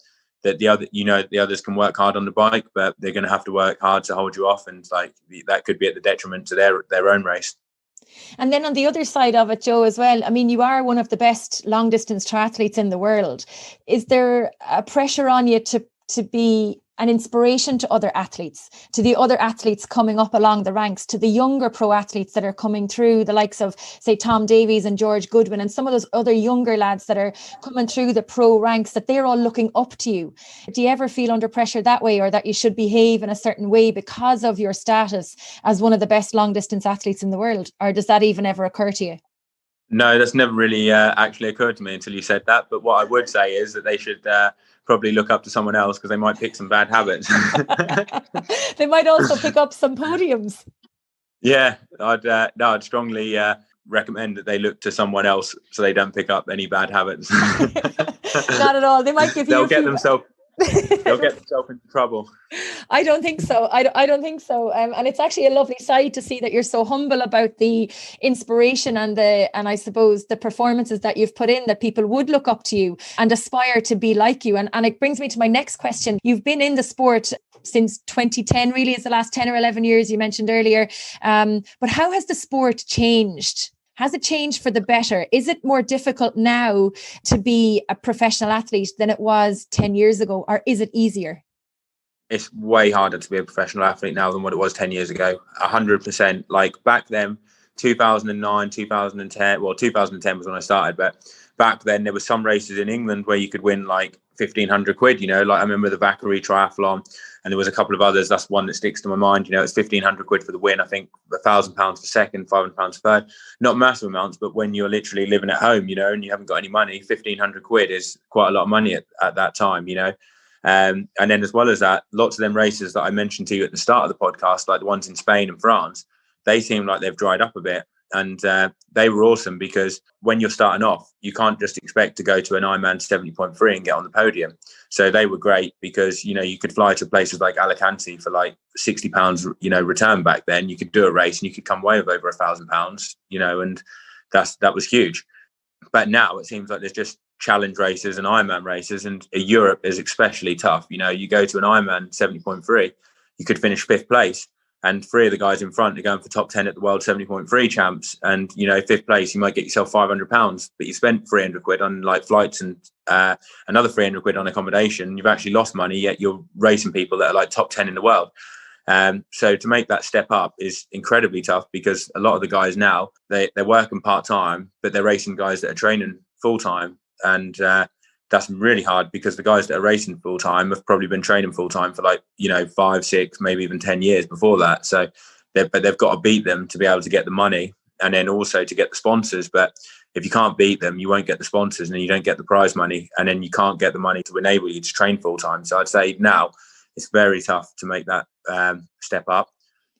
that the others can work hard on the bike, but they're going to have to work hard to hold you off, and like that could be at the detriment to their own race. And then on the other side of it, Joe, as well, I mean, you are one of the best long distance triathletes in the world. Is there a pressure on you to be an inspiration to other athletes, to the other athletes coming up along the ranks, to the younger pro athletes that are coming through, the likes of, say, Tom Davies and George Goodwin and some of those other younger lads that are coming through the pro ranks, that they're all looking up to you? Do you ever feel under pressure that way, or that you should behave in a certain way because of your status as one of the best long distance athletes in the world? Or does that even ever occur to you? No, that's never really actually occurred to me until you said that. But what I would say is that they should probably look up to someone else, because they might pick some bad habits. They might also pick up some podiums. Yeah, I'd strongly recommend that they look to someone else so they don't pick up any bad habits. Not at all. They might give you. They'll get themselves into trouble. I don't think so. I don't think so. And it's actually a lovely side to see that you're so humble about the inspiration and I suppose the performances that you've put in, that people would look up to you and aspire to be like you. And it brings me to my next question. You've been in the sport since 2010, really, is the last 10 or 11 years you mentioned earlier. But how has the sport changed? Has it changed for the better? Is it more difficult now to be a professional athlete than it was 10 years ago? Or is it easier? It's way harder to be a professional athlete now than what it was 10 years ago. 100%. Like back then, 2009, 2010. Well, 2010 was when I started, but back then there were some races in England where you could win like 1,500 quid, you know, like I remember the Vackery Triathlon, and there was a couple of others. That's one that sticks to my mind. You know, it's 1,500 quid for the win. I think £1,000 for second, £500 for third. Not massive amounts, but when you're literally living at home, you know, and you haven't got any money, 1,500 quid is quite a lot of money at that time, you know. And then as well as that, lots of them races that I mentioned to you at the start of the podcast, like the ones in Spain and France, they seem like they've dried up a bit. And they were awesome because when you're starting off, you can't just expect to go to an Ironman 70.3 and get on the podium. So they were great because, you know, you could fly to places like Alicante for like £60, you know, return back then. You could do a race and you could come away with over £1,000, you know, and that was huge. But now it seems like there's just challenge races and Ironman races, and Europe is especially tough. You know, you go to an Ironman 70.3, you could finish 5th place. And 3 of the guys in front are going for top 10 at the World 70.3 champs. And, you know, 5th place, you might get yourself £500, but you spent 300 quid on like flights and another 300 quid on accommodation. You've actually lost money, yet you're racing people that are like top 10 in the world. So to make that step up is incredibly tough because a lot of the guys now, they're working part-time, but they're racing guys that are training full-time. And that's really hard because the guys that are racing full time have probably been training full time for like, you know, 5, 6, maybe even 10 years before that. So they've got to beat them to be able to get the money and then also to get the sponsors. But if you can't beat them, you won't get the sponsors and you don't get the prize money, and then you can't get the money to enable you to train full time. So I'd say now it's very tough to make that step up.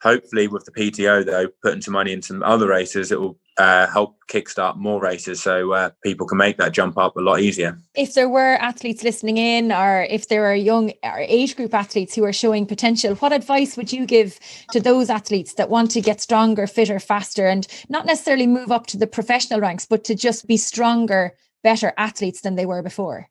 Hopefully with the PTO though, putting some money in some other races, it will help kickstart more races so people can make that jump up a lot easier. If there were athletes listening in, or if there are young or age group athletes who are showing potential, what advice would you give to those athletes that want to get stronger, fitter, faster, and not necessarily move up to the professional ranks, but to just be stronger, better athletes than they were before?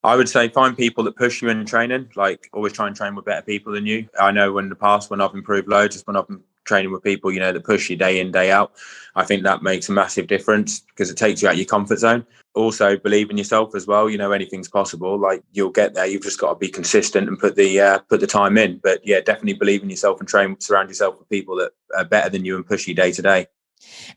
I would say find people that push you in training, like always try and train with better people than you. I know in the past when I've improved loads, it's when I've been training with people, you know, that push you day in, day out. I think that makes a massive difference because it takes you out of your comfort zone. Also believe in yourself as well. You know, anything's possible. Like you'll get there. You've just got to be consistent and put the time in. But yeah, definitely believe in yourself and surround yourself with people that are better than you and push you day to day.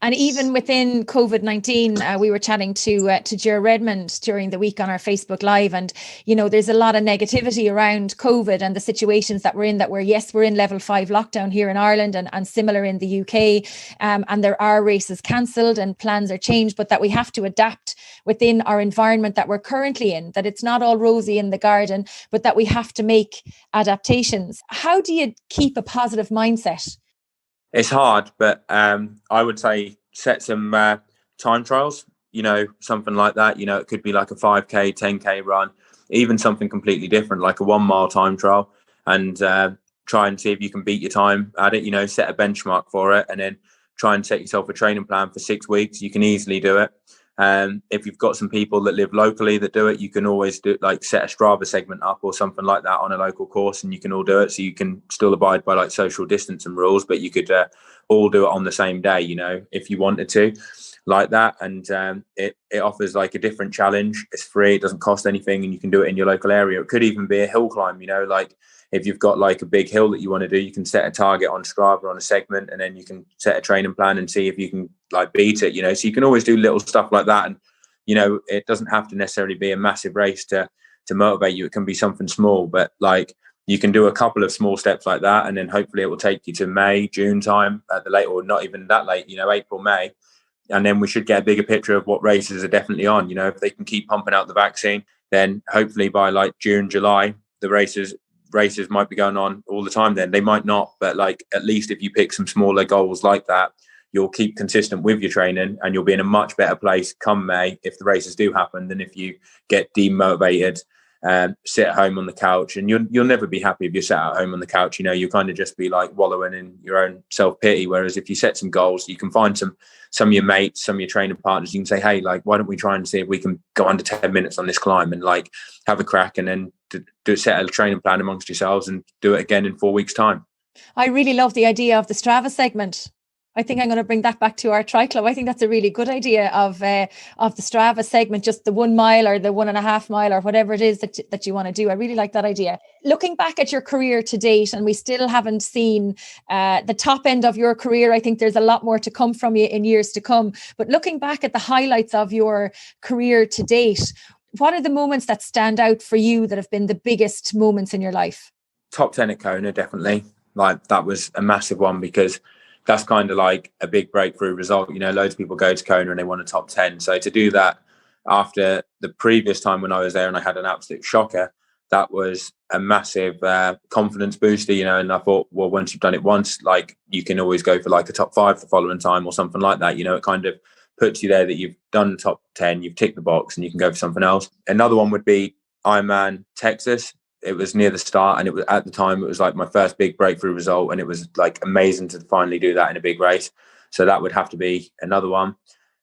And even within COVID-19, we were chatting to Ger Redmond during the week on our Facebook Live. And, you know, there's a lot of negativity around COVID and the situations that we're in, we're in level 5 lockdown here in Ireland and similar in the UK. And there are races cancelled and plans are changed, but that we have to adapt within our environment that we're currently in, that it's not all rosy in the garden, but that we have to make adaptations. How do you keep a positive mindset? It's hard, but I would say set some time trials, you know, something like that. You know, it could be like a 5K, 10K run, even something completely different, like a 1 mile time trial, and try and see if you can beat your time at it, you know, set a benchmark for it, and then try and set yourself a training plan for 6 weeks. You can easily do it. If you've got some people that live locally that do it, you can always do like set a Strava segment up or something like that on a local course, and you can all do it. So you can still abide by like social distancing rules, but you could all do it on the same day, you know, if you wanted to, like that. And it offers like a different challenge. It's free, it doesn't cost anything, and you can do it in your local area. It could even be a hill climb, you know, like if you've got like a big hill that you want to do, you can set a target on Strava on a segment, and then you can set a training plan and see if you can like beat it, you know. So you can always do little stuff like that. And, you know, it doesn't have to necessarily be a massive race to motivate you. It can be something small, but like you can do a couple of small steps like that. And then hopefully it will take you to May, June time at the late, or not even that late, you know, April, May. And then we should get a bigger picture of what races are definitely on. You know, if they can keep pumping out the vaccine, then hopefully by like June, July, the races might be going on all the time. Then they might not, but like at least if you pick some smaller goals like that, you'll keep consistent with your training and you'll be in a much better place come May if the races do happen than if you get demotivated, sit at home on the couch. And you'll never be happy if you're sat at home on the couch. You know, you kind of just be like wallowing in your own self-pity. Whereas if you set some goals, you can find some of your mates, some of your training partners. You can say, hey, like, why don't we try and see if we can go under 10 minutes on this climb and like have a crack, and then set a training plan amongst yourselves and do it again in 4 weeks' time. I really love the idea of the Strava segment. I think I'm going to bring that back to our tri club. I think that's a really good idea of the Strava segment, just the 1 mile or the 1.5 mile or whatever it is that you want to do. I really like that idea. Looking back at your career to date, and we still haven't seen the top end of your career. I think there's a lot more to come from you in years to come. But looking back at the highlights of your career to date, what are the moments that stand out for you that have been the biggest moments in your life? Top 10 at Kona, definitely. Like, that was a massive one, because that's kind of like a big breakthrough result. You know, loads of people go to Kona and they want a top 10. So to do that after the previous time when I was there and I had an absolute shocker, that was a massive confidence booster, you know. And I thought, well, once you've done it once, like, you can always go for like a top 5 the following time or something like that. You know, it kind of puts you there that you've done the top 10, you've ticked the box, and you can go for something else. Another one would be Ironman Texas. It was near the start, and it was, at the time, it was like my first big breakthrough result, and it was like amazing to finally do that in a big race. So that would have to be another one.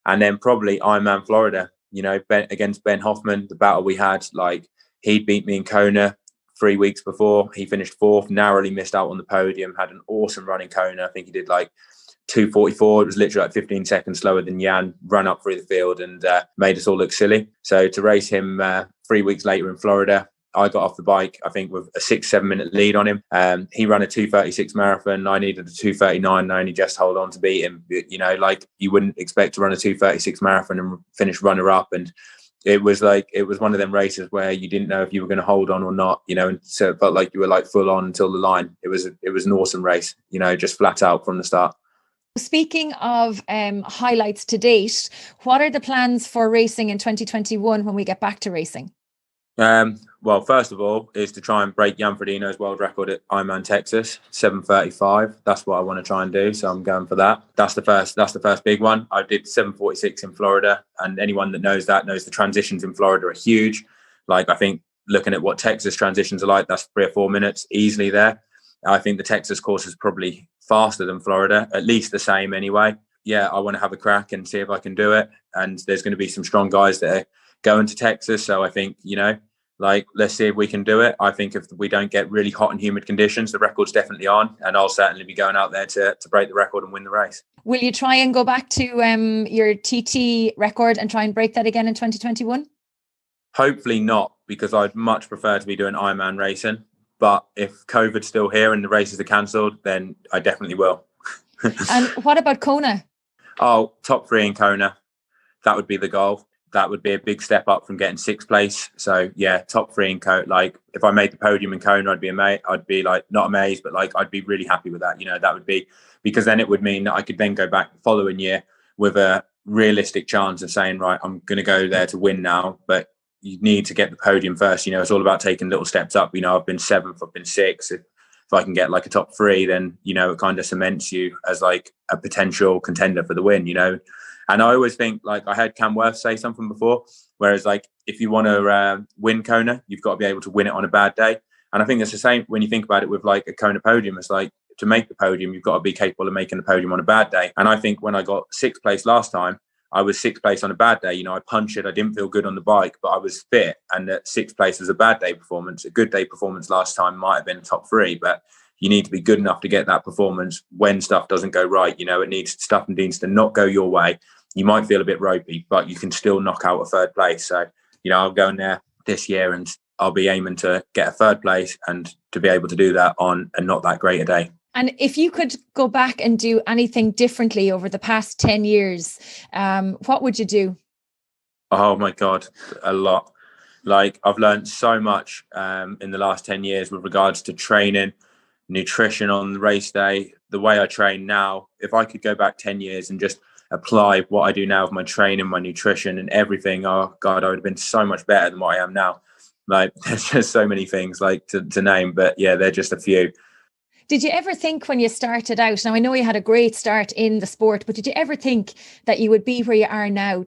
And then probably Ironman Florida, you know, against Ben Hoffman, the battle we had. Like, he'd beat me in Kona 3 weeks before. He finished 4th, narrowly missed out on the podium, had an awesome run in Kona. I think he did like 2:44. It was literally like 15 seconds slower than Jan, run up through the field, and made us all look silly. So to race him 3 weeks later in Florida, I got off the bike, I think, with a 6-7 minute lead on him. He ran a 2:36 marathon. I needed a 2:39, and I only just hold on to beat him. You know, like, you wouldn't expect to run a 2:36 marathon and finish runner up. And it was one of them races where you didn't know if you were going to hold on or not, you know, and so it felt like you were like full on until the line. It was an awesome race, you know, just flat out from the start. Speaking of highlights to date, what are the plans for racing in 2021 when we get back to racing? Well, first of all, is to try and break Jan Frodeno's world record at Ironman Texas, 7:35. That's what I want to try and do. So I'm going for that. That's the first big one. I did 7:46 in Florida, and anyone that knows the transitions in Florida are huge. Like, I think looking at what Texas transitions are like, that's 3 or 4 minutes easily there. I think the Texas course is probably faster than Florida, at least the same anyway. Yeah, I want to have a crack and see if I can do it. And there's going to be some strong guys that are going to Texas. So I think, you know, like, let's see if we can do it. I think if we don't get really hot and humid conditions, the record's definitely on, and I'll certainly be going out there to break the record and win the race. Will you try and go back to your TT record and try and break that again in 2021? Hopefully not, because I'd much prefer to be doing Ironman racing. But if COVID's still here and the races are cancelled, then I definitely will. And what about Kona? Oh, top 3 in Kona. That would be the goal. That would be a big step up from getting 6th place. So yeah, top 3 in Kona. Like, if I made the podium in Kona, I'd be amazed. I'd be like, not amazed, but like, I'd be really happy with that. You know, that would be, because then it would mean that I could then go back the following year with a realistic chance of saying, right, I'm going to go there to win now, but you need to get the podium first. You know, it's all about taking little steps up. You know, I've been 7th, I've been 6th. If I can get like a top 3, then, you know, it kind of cements you as like a potential contender for the win, you know. And I always think, like, I heard Cam Worth say something before, whereas like, if you want to win Kona, you've got to be able to win it on a bad day. And I think it's the same when you think about it with like a Kona podium. It's like, to make the podium, you've got to be capable of making the podium on a bad day. And I think when I got 6th place last time, I was 6th place on a bad day. You know, I punched it. I didn't feel good on the bike, but I was fit. And that 6th place was a bad day performance. A good day performance last time might have been top 3, but you need to be good enough to get that performance when stuff doesn't go right. You know, stuff needs to not go your way. You might feel a bit ropey, but you can still knock out a 3rd place. So, you know, I'll go in there this year and I'll be aiming to get a 3rd place, and to be able to do that on a not that great a day. And if you could go back and do anything differently over the past 10 years, what would you do? Oh my God, a lot. Like, I've learned so much in the last 10 years with regards to training, nutrition on the race day, the way I train now. If I could go back 10 years and just apply what I do now with my training, my nutrition and everything, oh God, I would have been so much better than what I am now. Like, there's just so many things like to name, but yeah, they're just a few. Did you ever think when you started out, now I know you had a great start in the sport, but did you ever think that you would be where you are now?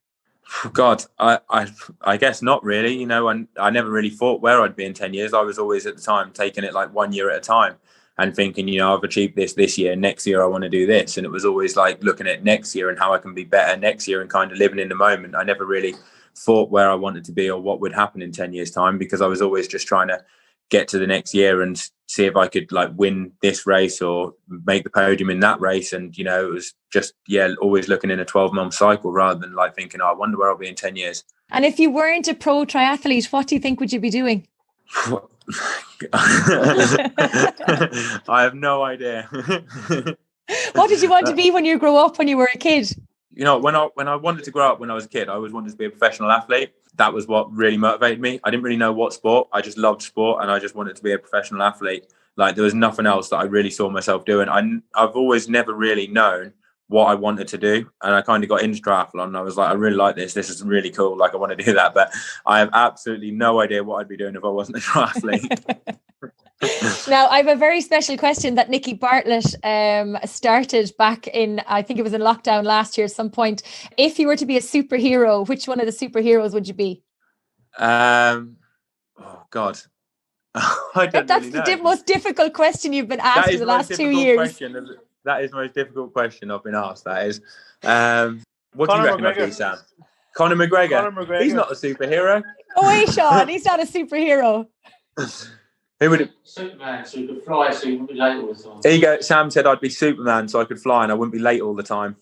God, I guess not really. You know, I never really thought where I'd be in 10 years. I was always at the time taking it like 1 year at a time and thinking, you know, I've achieved this year, next year I want to do this. And it was always like looking at next year and how I can be better next year and kind of living in the moment. I never really thought where I wanted to be or what would happen in 10 years time, because I was always just trying to get to the next year and see if I could like win this race or make the podium in that race. And, you know, it was just, always looking in a 12-month cycle rather than like thinking, I wonder where I'll be in 10 years. And if you weren't a pro triathlete, what do you think would you be doing? I have no idea. What did you want to be when you grew up, when you were a kid? You know, when I wanted to grow up when I was a kid, I always wanted to be a professional athlete. That was what really motivated me. I didn't really know what sport. I just loved sport and I just wanted to be a professional athlete. Like there was nothing else that I really saw myself doing. I've always never really known what I wanted to do. And I kind of got into triathlon and I was like, I really like this. This is really cool. Like I want to do that. But I have absolutely no idea what I'd be doing if I wasn't a triathlete. Now, I have a very special question that Nikki Bartlett started back in, I think it was in lockdown last year at some point. If you were to be a superhero, which one of the superheroes would you be? Oh, God. That's the most difficult question you've been asked in the last 2 years. That is the most difficult question I've been asked. That is. What do you reckon I'd be, Sam? Conor McGregor. He's not a superhero. Oh, wait, Sean. He's not a superhero. Who would it? Superman, so you could fly, so you wouldn't be late all the time. There you go. Sam said I'd be Superman, so I could fly and I wouldn't be late all the time.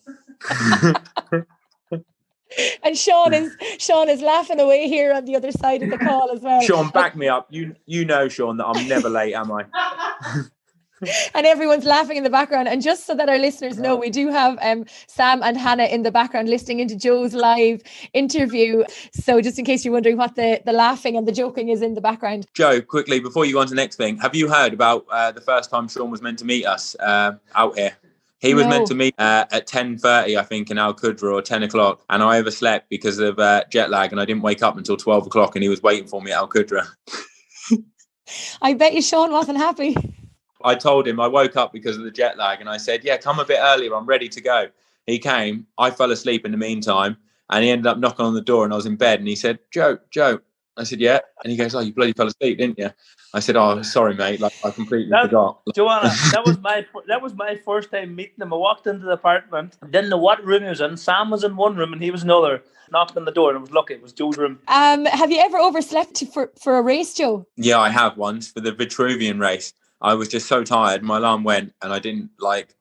And Sean is laughing away here on the other side of the call as well. Sean, back me up. You know, Sean, that I'm never late, am I? And everyone's laughing in the background. And just so that our listeners know, we do have Sam and Hannah in the background listening into Joe's live interview. So just in case you're wondering what the laughing and the joking is in the background. Joe, quickly, before you go on to the next thing, have you heard about the first time Sean was meant to meet us out here? He was meant to meet at 10:30, I think, in Al Qudra, or 10 o'clock. And I overslept because of jet lag and I didn't wake up until 12 o'clock and he was waiting for me at Al Qudra. I bet you Sean wasn't happy. I told him I woke up because of the jet lag and I said, yeah, come a bit earlier. I'm ready to go. He came. I fell asleep in the meantime and he ended up knocking on the door and I was in bed and he said, Joe. I said, yeah. And he goes, oh, you bloody fell asleep, didn't you? I said, oh, sorry, mate. Like I completely forgot. Joanna, that was my first time meeting him. I walked into the apartment, didn't know what room he was in. Sam was in one room and he was another. Knocked on the door and I was lucky. It was Joe's room. Have you ever overslept for a race, Joe? Yeah, I have once for the Vitruvian race. I was just so tired. My alarm went and I didn't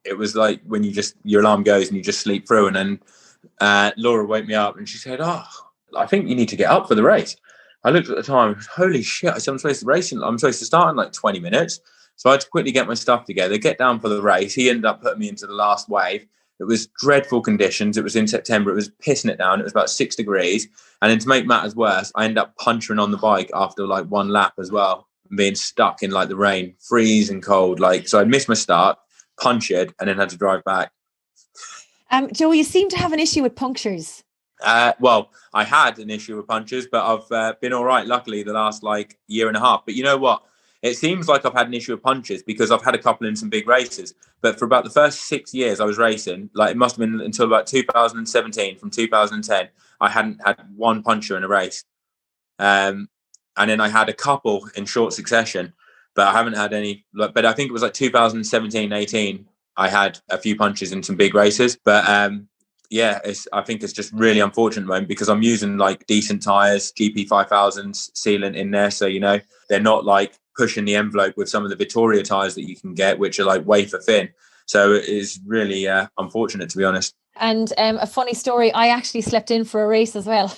it was like when your alarm goes and you just sleep through. And then Laura woke me up and she said, oh, I think you need to get up for the race. I looked at the time, holy shit, I said, I'm supposed to start in like 20 minutes. So I had to quickly get my stuff together, get down for the race. He ended up putting me into the last wave. It was dreadful conditions. It was in September. It was pissing it down. It was about 6 degrees. And then to make matters worse, I ended up puncturing on the bike after like one lap as well. Being stuck in like the rain, freezing cold. So I missed my start, punctured, and then had to drive back. Joe, you seem to have an issue with punctures. Well, I had an issue with punctures, but I've been all right, luckily, the last year and a half. But you know what? It seems like I've had an issue with punches because I've had a couple in some big races. But for about the first 6 years I was racing, it must have been until about 2017. From 2010, I hadn't had one puncher in a race. And then I had a couple in short succession, but I haven't had any. But I think it was 2017, 18. I had a few punches in some big races. But I think it's just really unfortunate at the moment because I'm using decent tyres, GP 5000s sealant in there. So, they're not pushing the envelope with some of the Vittoria tyres that you can get, which are wafer thin. So it is really unfortunate, to be honest. And a funny story, I actually slept in for a race as well.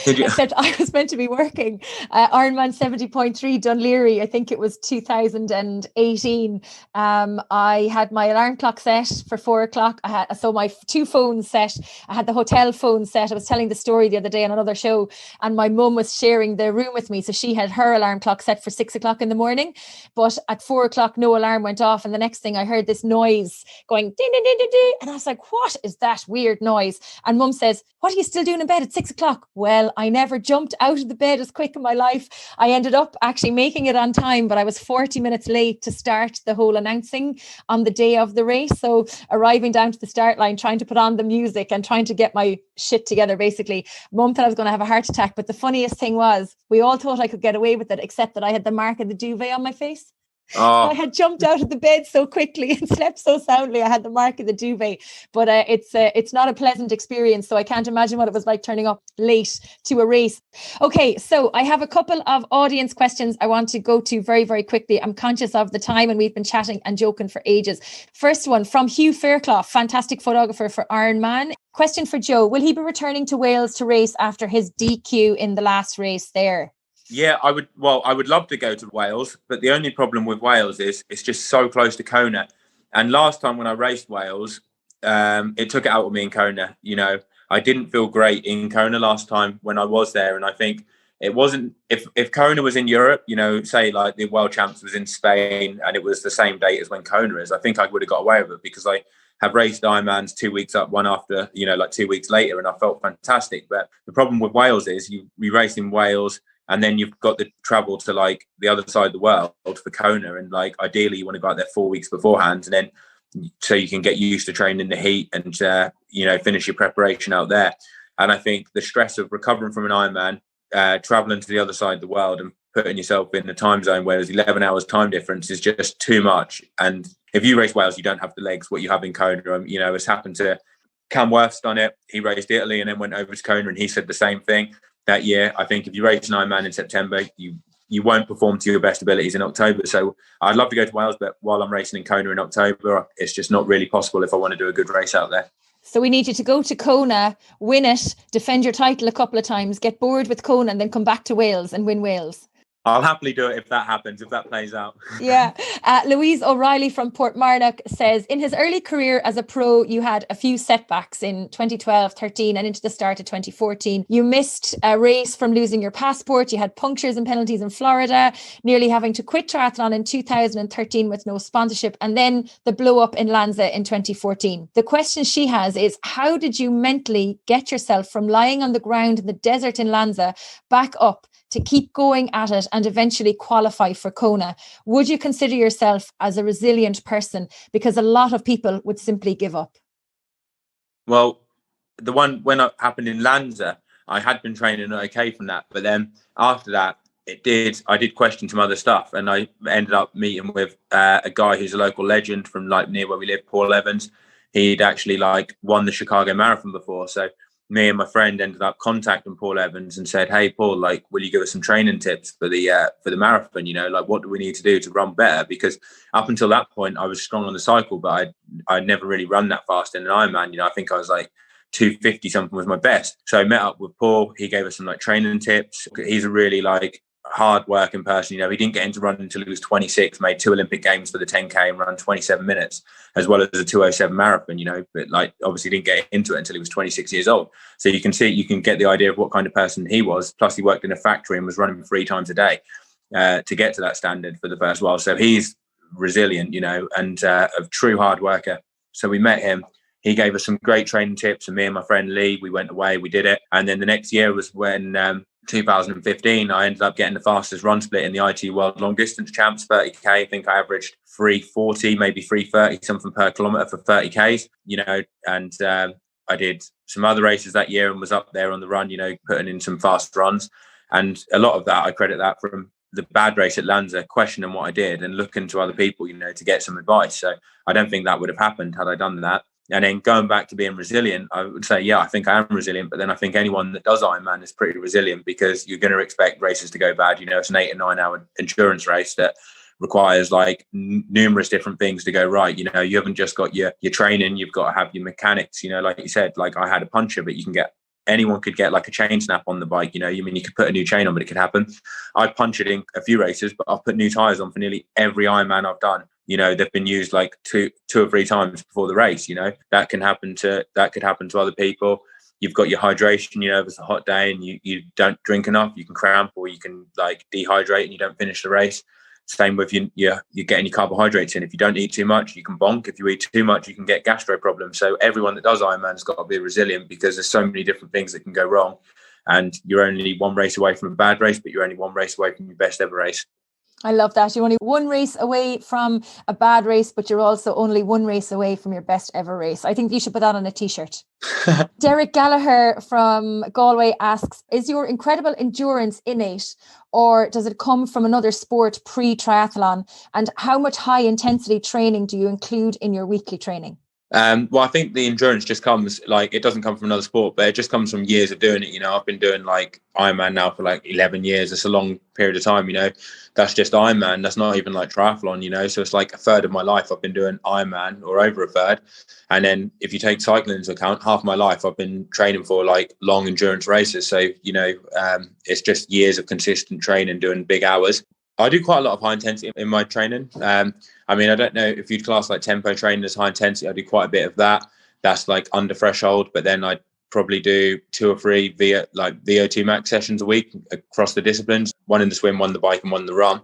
Did you? Except I was meant to be working Ironman 70.3 Dunleary. I think it was 2018. I had my alarm clock set for 4 o'clock. So my two phones set. I had the hotel phone set. I was telling the story the other day on another show, and my mum was sharing the room with me. So she had her alarm clock set for 6 o'clock in the morning. But at 4 o'clock, no alarm went off. And the next thing I heard this noise going ding, ding, ding, ding, ding. And I was like, what is that weird noise? And mum says, what are you still doing in bed at 6 o'clock? Well, I never jumped out of the bed as quick in my life. I ended up actually making it on time, but I was 40 minutes late to start the whole announcing on the day of the race. So arriving down to the start line, trying to put on the music and trying to get my shit together, basically. Mum thought I was going to have a heart attack. But the funniest thing was we all thought I could get away with it, except that I had the mark of the duvet on my face. Oh, I had jumped out of the bed so quickly and slept so soundly. I had the mark of the duvet, but it's not a pleasant experience. So I can't imagine what it was like turning up late to a race. Okay, so I have a couple of audience questions I want to go to very, very quickly. I'm conscious of the time and we've been chatting and joking for ages. First one from Hugh Fairclough, fantastic photographer for Ironman. Question for Joe, will he be returning to Wales to race after his DQ in the last race there? yeah, I would. Well, I would love to go to Wales, but the only problem with Wales is it's just so close to Kona. And last time when I raced Wales, it took it out of me in Kona. You know, I didn't feel great in Kona last time when I was there, and I think it wasn't. If Kona was in Europe, you know, say like the World Champs was in Spain, and it was the same date as when Kona is, I think I would have got away with it because I have raced Ironmans 2 weeks up, one after, you know, like 2 weeks later, and I felt fantastic. But the problem with Wales is you race in Wales. And then you've got the travel to like the other side of the world for Kona. And like, ideally you want to go out there 4 weeks beforehand. And then so you can get used to training in the heat and, you know, finish your preparation out there. And I think the stress of recovering from an Ironman, traveling to the other side of the world and putting yourself in the time zone where there's 11 hours time difference is just too much. And if you race Wales, you don't have the legs, what you have in Kona. You know, it's happened to Cam Worth's done it. He raced Italy and then went over to Kona and he said the same thing. That year, I think if you race an Ironman in September, you won't perform to your best abilities in October. So I'd love to go to Wales, but while I'm racing in Kona in October, it's just not really possible if I want to do a good race out there. So we need you to go to Kona, win it, defend your title a couple of times, get bored with Kona and then come back to Wales and win Wales. I'll happily do it if that happens, if that plays out. Yeah. Louise O'Reilly from Portmarnock says, in his early career as a pro, you had a few setbacks in 2012, 13 and into the start of 2014. You missed a race from losing your passport. You had punctures and penalties in Florida, nearly having to quit triathlon in 2013 with no sponsorship. And then the blow up in Lanza in 2014. The question she has is, how did you mentally get yourself from lying on the ground in the desert in Lanza back up to keep going at it and eventually qualify for Kona? Would you consider yourself as a resilient person? Because a lot of people would simply give up. Well, the one when it happened in Lanza, I had been training okay from that. But then after that, I did question some other stuff. And I ended up meeting with a guy who's a local legend from like near where we live, Paul Evans. He'd actually like won the Chicago Marathon before. So me and my friend ended up contacting Paul Evans and said, "Hey, Paul, like, will you give us some training tips for the marathon? You know, like, what do we need to do to run better?" Because up until that point, I was strong on the cycle, but I'd never really run that fast in an Ironman. You know, I think I was like 250 something was my best. So I met up with Paul. He gave us some like training tips. He's a really like hard working person. You know, he didn't get into running until he was 26, made 2 Olympic Games for the 10K and ran 27 minutes, as well as a 2:07 marathon, you know, but like obviously didn't get into it until he was 26 years old. So you can get the idea of what kind of person he was. Plus he worked in a factory and was running 3 times a day to get to that standard for the first while. So he's resilient, you know, and a true hard worker. So we met him. He gave us some great training tips, and me and my friend Lee, we went away, we did it. And then the next year was when 2015, I ended up getting the fastest run split in the IT World Long Distance Champs, 30K. I think I averaged 340, maybe 330 something per kilometre for 30Ks, you know, and I did some other races that year and was up there on the run, you know, putting in some fast runs. And a lot of that, I credit that from the bad race at Lanza, questioning what I did and looking to other people, you know, to get some advice. So I don't think that would have happened had I done that. And then going back to being resilient, I would say, yeah, I think I am resilient. But then I think anyone that does Ironman is pretty resilient, because you're going to expect races to go bad. You know, it's an 8 or 9 hour endurance race that requires like numerous different things to go right. You know, you haven't just got your training, you've got to have your mechanics. You know, like you said, like I had a puncture, but anyone could get like a chain snap on the bike. You know, you could put a new chain on, but it could happen. I've punctured in a few races, but I've put new tires on for nearly every Ironman I've done. You know, they've been used like two or three times before the race. You know, that could happen to other people. You've got your hydration. You know, if it's a hot day and you don't drink enough, you can cramp, or you can like dehydrate and you don't finish the race. Same with you're getting your carbohydrates in. If you don't eat too much, you can bonk. If you eat too much, you can get gastro problems. So everyone that does Ironman has got to be resilient, because there's so many different things that can go wrong. And you're only one race away from a bad race, but you're only one race away from your best ever race. I love that. You're only one race away from a bad race, but you're also only one race away from your best ever race. I think you should put that on a t-shirt. Derek Gallagher from Galway asks, is your incredible endurance innate or does it come from another sport pre-triathlon? And how much high intensity training do you include in your weekly training? Well, I think the endurance just comes, like, it doesn't come from another sport, but it just comes from years of doing it. I've been doing like Ironman now for like 11 years. It's a long period of time, that's just Ironman. That's not even like triathlon, so it's like a third of my life I've been doing Ironman, or over a third. And then if you take cycling into account, half my life I've been training for like long endurance races. So, it's just years of consistent training, doing big hours. I do quite a lot of high intensity in my training. I don't know if you'd class like tempo training as high intensity. I do quite a bit of that. That's like under threshold, but then I probably do 2 or 3 VO2 max sessions a week across the disciplines, one in the swim, one in the bike, and one in the run.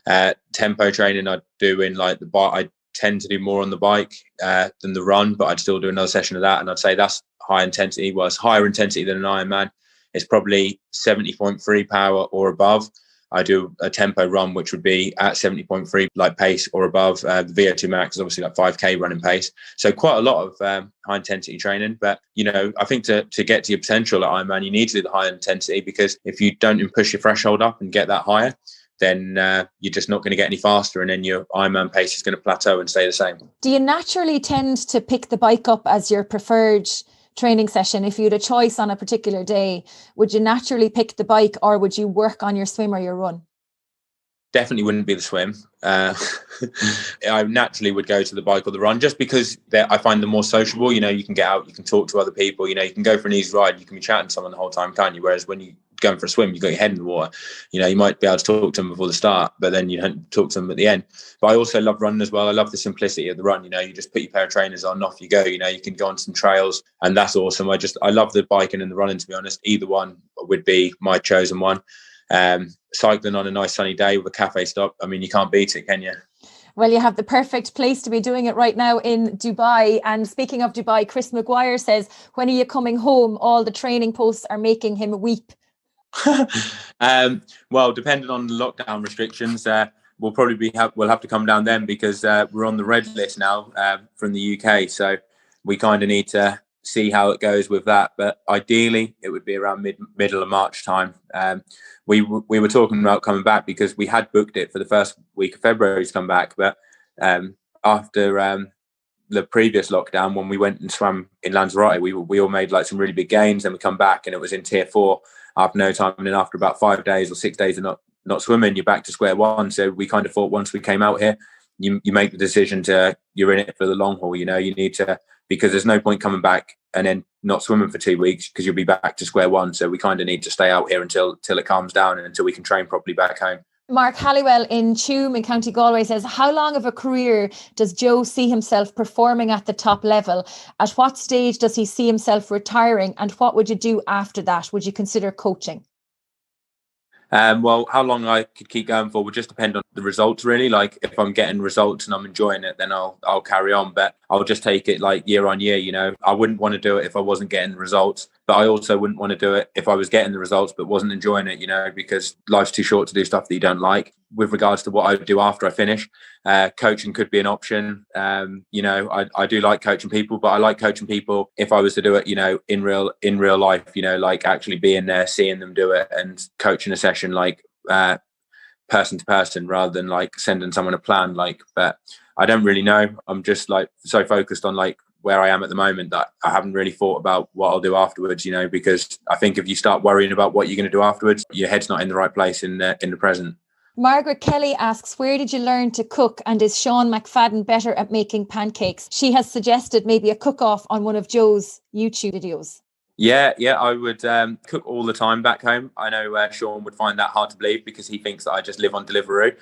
Tempo training I do in like the bike. I tend to do more on the bike than the run, but I'd still do another session of that. And I'd say that's high intensity. Well, it's higher intensity than an Ironman. It's probably 70.3 power or above. I do a tempo run, which would be at 70.3 like pace or above. The VO2 max is obviously like 5K running pace. So quite a lot of high intensity training. But, I think to get to your potential at Ironman, you need to do the high intensity, because if you don't push your threshold up and get that higher, then you're just not going to get any faster. And then your Ironman pace is going to plateau and stay the same. Do you naturally tend to pick the bike up as your preferred training session? If you had a choice on a particular day, would you naturally pick the bike, or would you work on your swim or your run? Definitely wouldn't be the swim. I naturally would go to the bike or the run, just because I find them more sociable. You can get out, you can talk to other people, you can go for an easy ride, you can be chatting to someone the whole time, can't you? Whereas when you going for a swim, you've got your head in the water. You might be able to talk to them before the start, but then you don't talk to them at the end. But I also love running as well. I love the simplicity of the run. You just put your pair of trainers on, off you go. You can go on some trails, and that's awesome. I love the biking and the running, to be honest. Either one would be my chosen one. Cycling on a nice sunny day with a cafe stop, you can't beat it, can you? Well, you have the perfect place to be doing it right now in Dubai. And speaking of Dubai, Chris McGuire says, when are you coming home? All the training posts are making him weep. Well, depending on the lockdown restrictions, we'll have to come down then, because we're on the red list now from the UK. So we kind of need to see how it goes with that. But ideally, it would be around middle of March time. We were talking about coming back, because we had booked it for the first week of February to come back. But after the previous lockdown, when we went and swam in Lanzarote, we all made like some really big gains. Then we come back and it was in tier 4 after no time. And then after about 5 days or 6 days of not swimming, you're back to square one. So we kind of thought, once we came out here, you make the decision you're in it for the long haul. You need to, because there's no point coming back and then not swimming for 2 weeks, because you'll be back to square one. So we kind of need to stay out here until it calms down and until we can train properly back home. Mark Halliwell in Tuam in County Galway says, how long of a career does Joe see himself performing at the top level? At what stage does he see himself retiring? And what would you do after that? Would you consider coaching? Well, how long I could keep going for would just depend on the results, really. Like, if I'm getting results and I'm enjoying it, then I'll carry on. But I'll just take it like year on year. I wouldn't want to do it if I wasn't getting the results, but I also wouldn't want to do it if I was getting the results but wasn't enjoying it. Because life's too short to do stuff that you don't like. With regards to what I would do after I finish, coaching could be an option. I do like coaching people, but I like coaching people if I was to do it, in real life, like actually being there, seeing them do it, and coaching a session like person to person, rather than like sending someone a plan. But I don't really know. I'm just like so focused on like where I am at the moment that I haven't really thought about what I'll do afterwards, because I think if you start worrying about what you're going to do afterwards, your head's not in the right place in the present. Margaret Kelly asks, where did you learn to cook, and is Sean McFadden better at making pancakes? She has suggested maybe a cook-off on one of Joe's YouTube videos. Yeah, I would cook all the time back home. I know Sean would find that hard to believe, because he thinks that I just live on Deliveroo.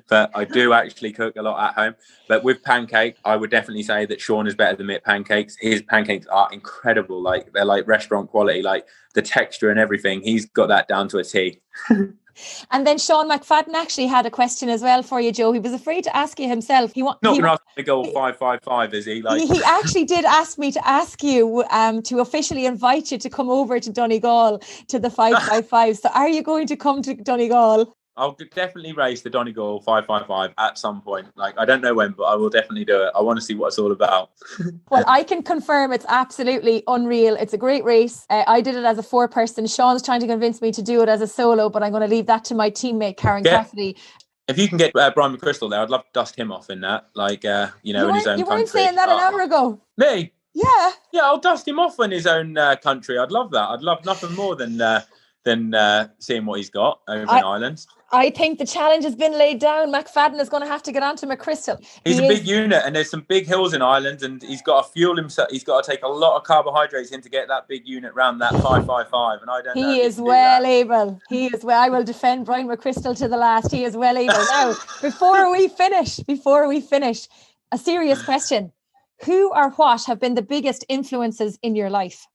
But I do actually cook a lot at home. But with pancake, I would definitely say that Sean is better than me at pancakes. His pancakes are incredible. Like, they're like restaurant quality, like the texture and everything. He's got that down to a T. And then Sean McFadden actually had a question as well for you, Joe. He was afraid to ask you himself. Not going to ask me to go 555, is he? He actually did ask me to ask you to officially invite you to come over to Donegal to the 555. So are you going to come to Donegal? I'll definitely race the Donegal 555 at some point. Like, I don't know when, but I will definitely do it. I want to see what it's all about. Well, I can confirm it's absolutely unreal. It's a great race. I did it as a 4-person. Sean's trying to convince me to do it as a solo, but I'm going to leave that to my teammate, Karen Cassidy. If you can get Brian McChrystal there, I'd love to dust him off in that. Like, in his own country. You weren't saying that an hour ago. Me? Yeah. Yeah, I'll dust him off in his own country. I'd love that. I'd love nothing more than seeing what he's got over in Ireland. I think the challenge has been laid down. McFadden is going to have to get onto McChrystal. He's a big unit, and there's some big hills in Ireland, and he's got to fuel himself. He's got to take a lot of carbohydrates in to get that big unit round that 555. And I don't know. He is well able. I will defend Brian McChrystal to the last. He is well able. Now, before we finish, a serious question. Who or what have been the biggest influences in your life?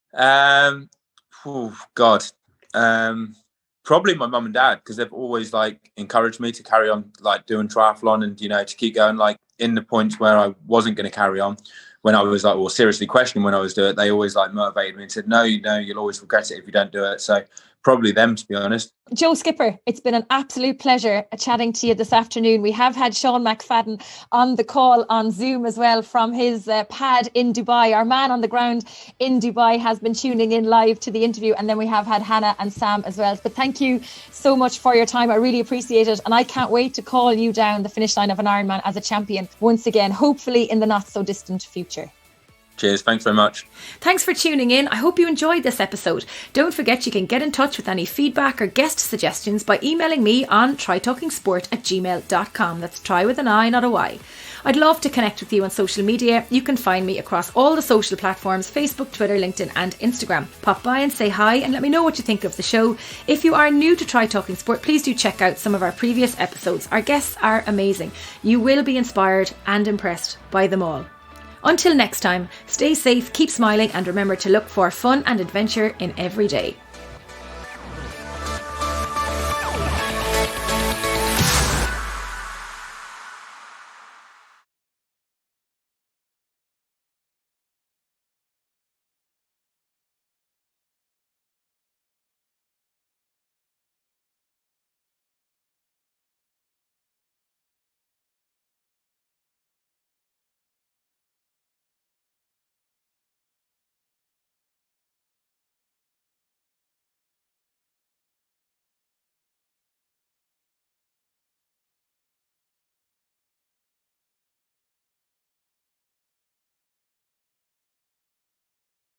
Probably my mum and dad, because they've always like encouraged me to carry on like doing triathlon and, to keep going. Like in the points where I wasn't going to carry on, when I was like, well, seriously questioning when I was doing it, they always like motivated me and said, no, you'll always regret it if you don't do it. So probably them, to be honest. Joe Skipper, it's been an absolute pleasure chatting to you this afternoon. We have had Sean McFadden on the call on Zoom as well from his pad in Dubai. Our man on the ground in Dubai has been tuning in live to the interview, and then we have had Hannah and Sam as well. But thank you so much for your time. I really appreciate it, and I can't wait to call you down the finish line of an Ironman as a champion once again, hopefully in the not so distant future. Cheers. Thanks very much. Thanks for tuning in. I hope you enjoyed this episode. Don't forget you can get in touch with any feedback or guest suggestions by emailing me on trytalkingsport@gmail.com. That's try with an I, not a Y. I'd love to connect with you on social media. You can find me across all the social platforms: Facebook, Twitter, LinkedIn and Instagram. Pop by and say hi and let me know what you think of the show. If you are new to Try Talking Sport, please do check out some of our previous episodes. Our guests are amazing. You will be inspired and impressed by them all. Until next time, stay safe, keep smiling, and remember to look for fun and adventure in every day.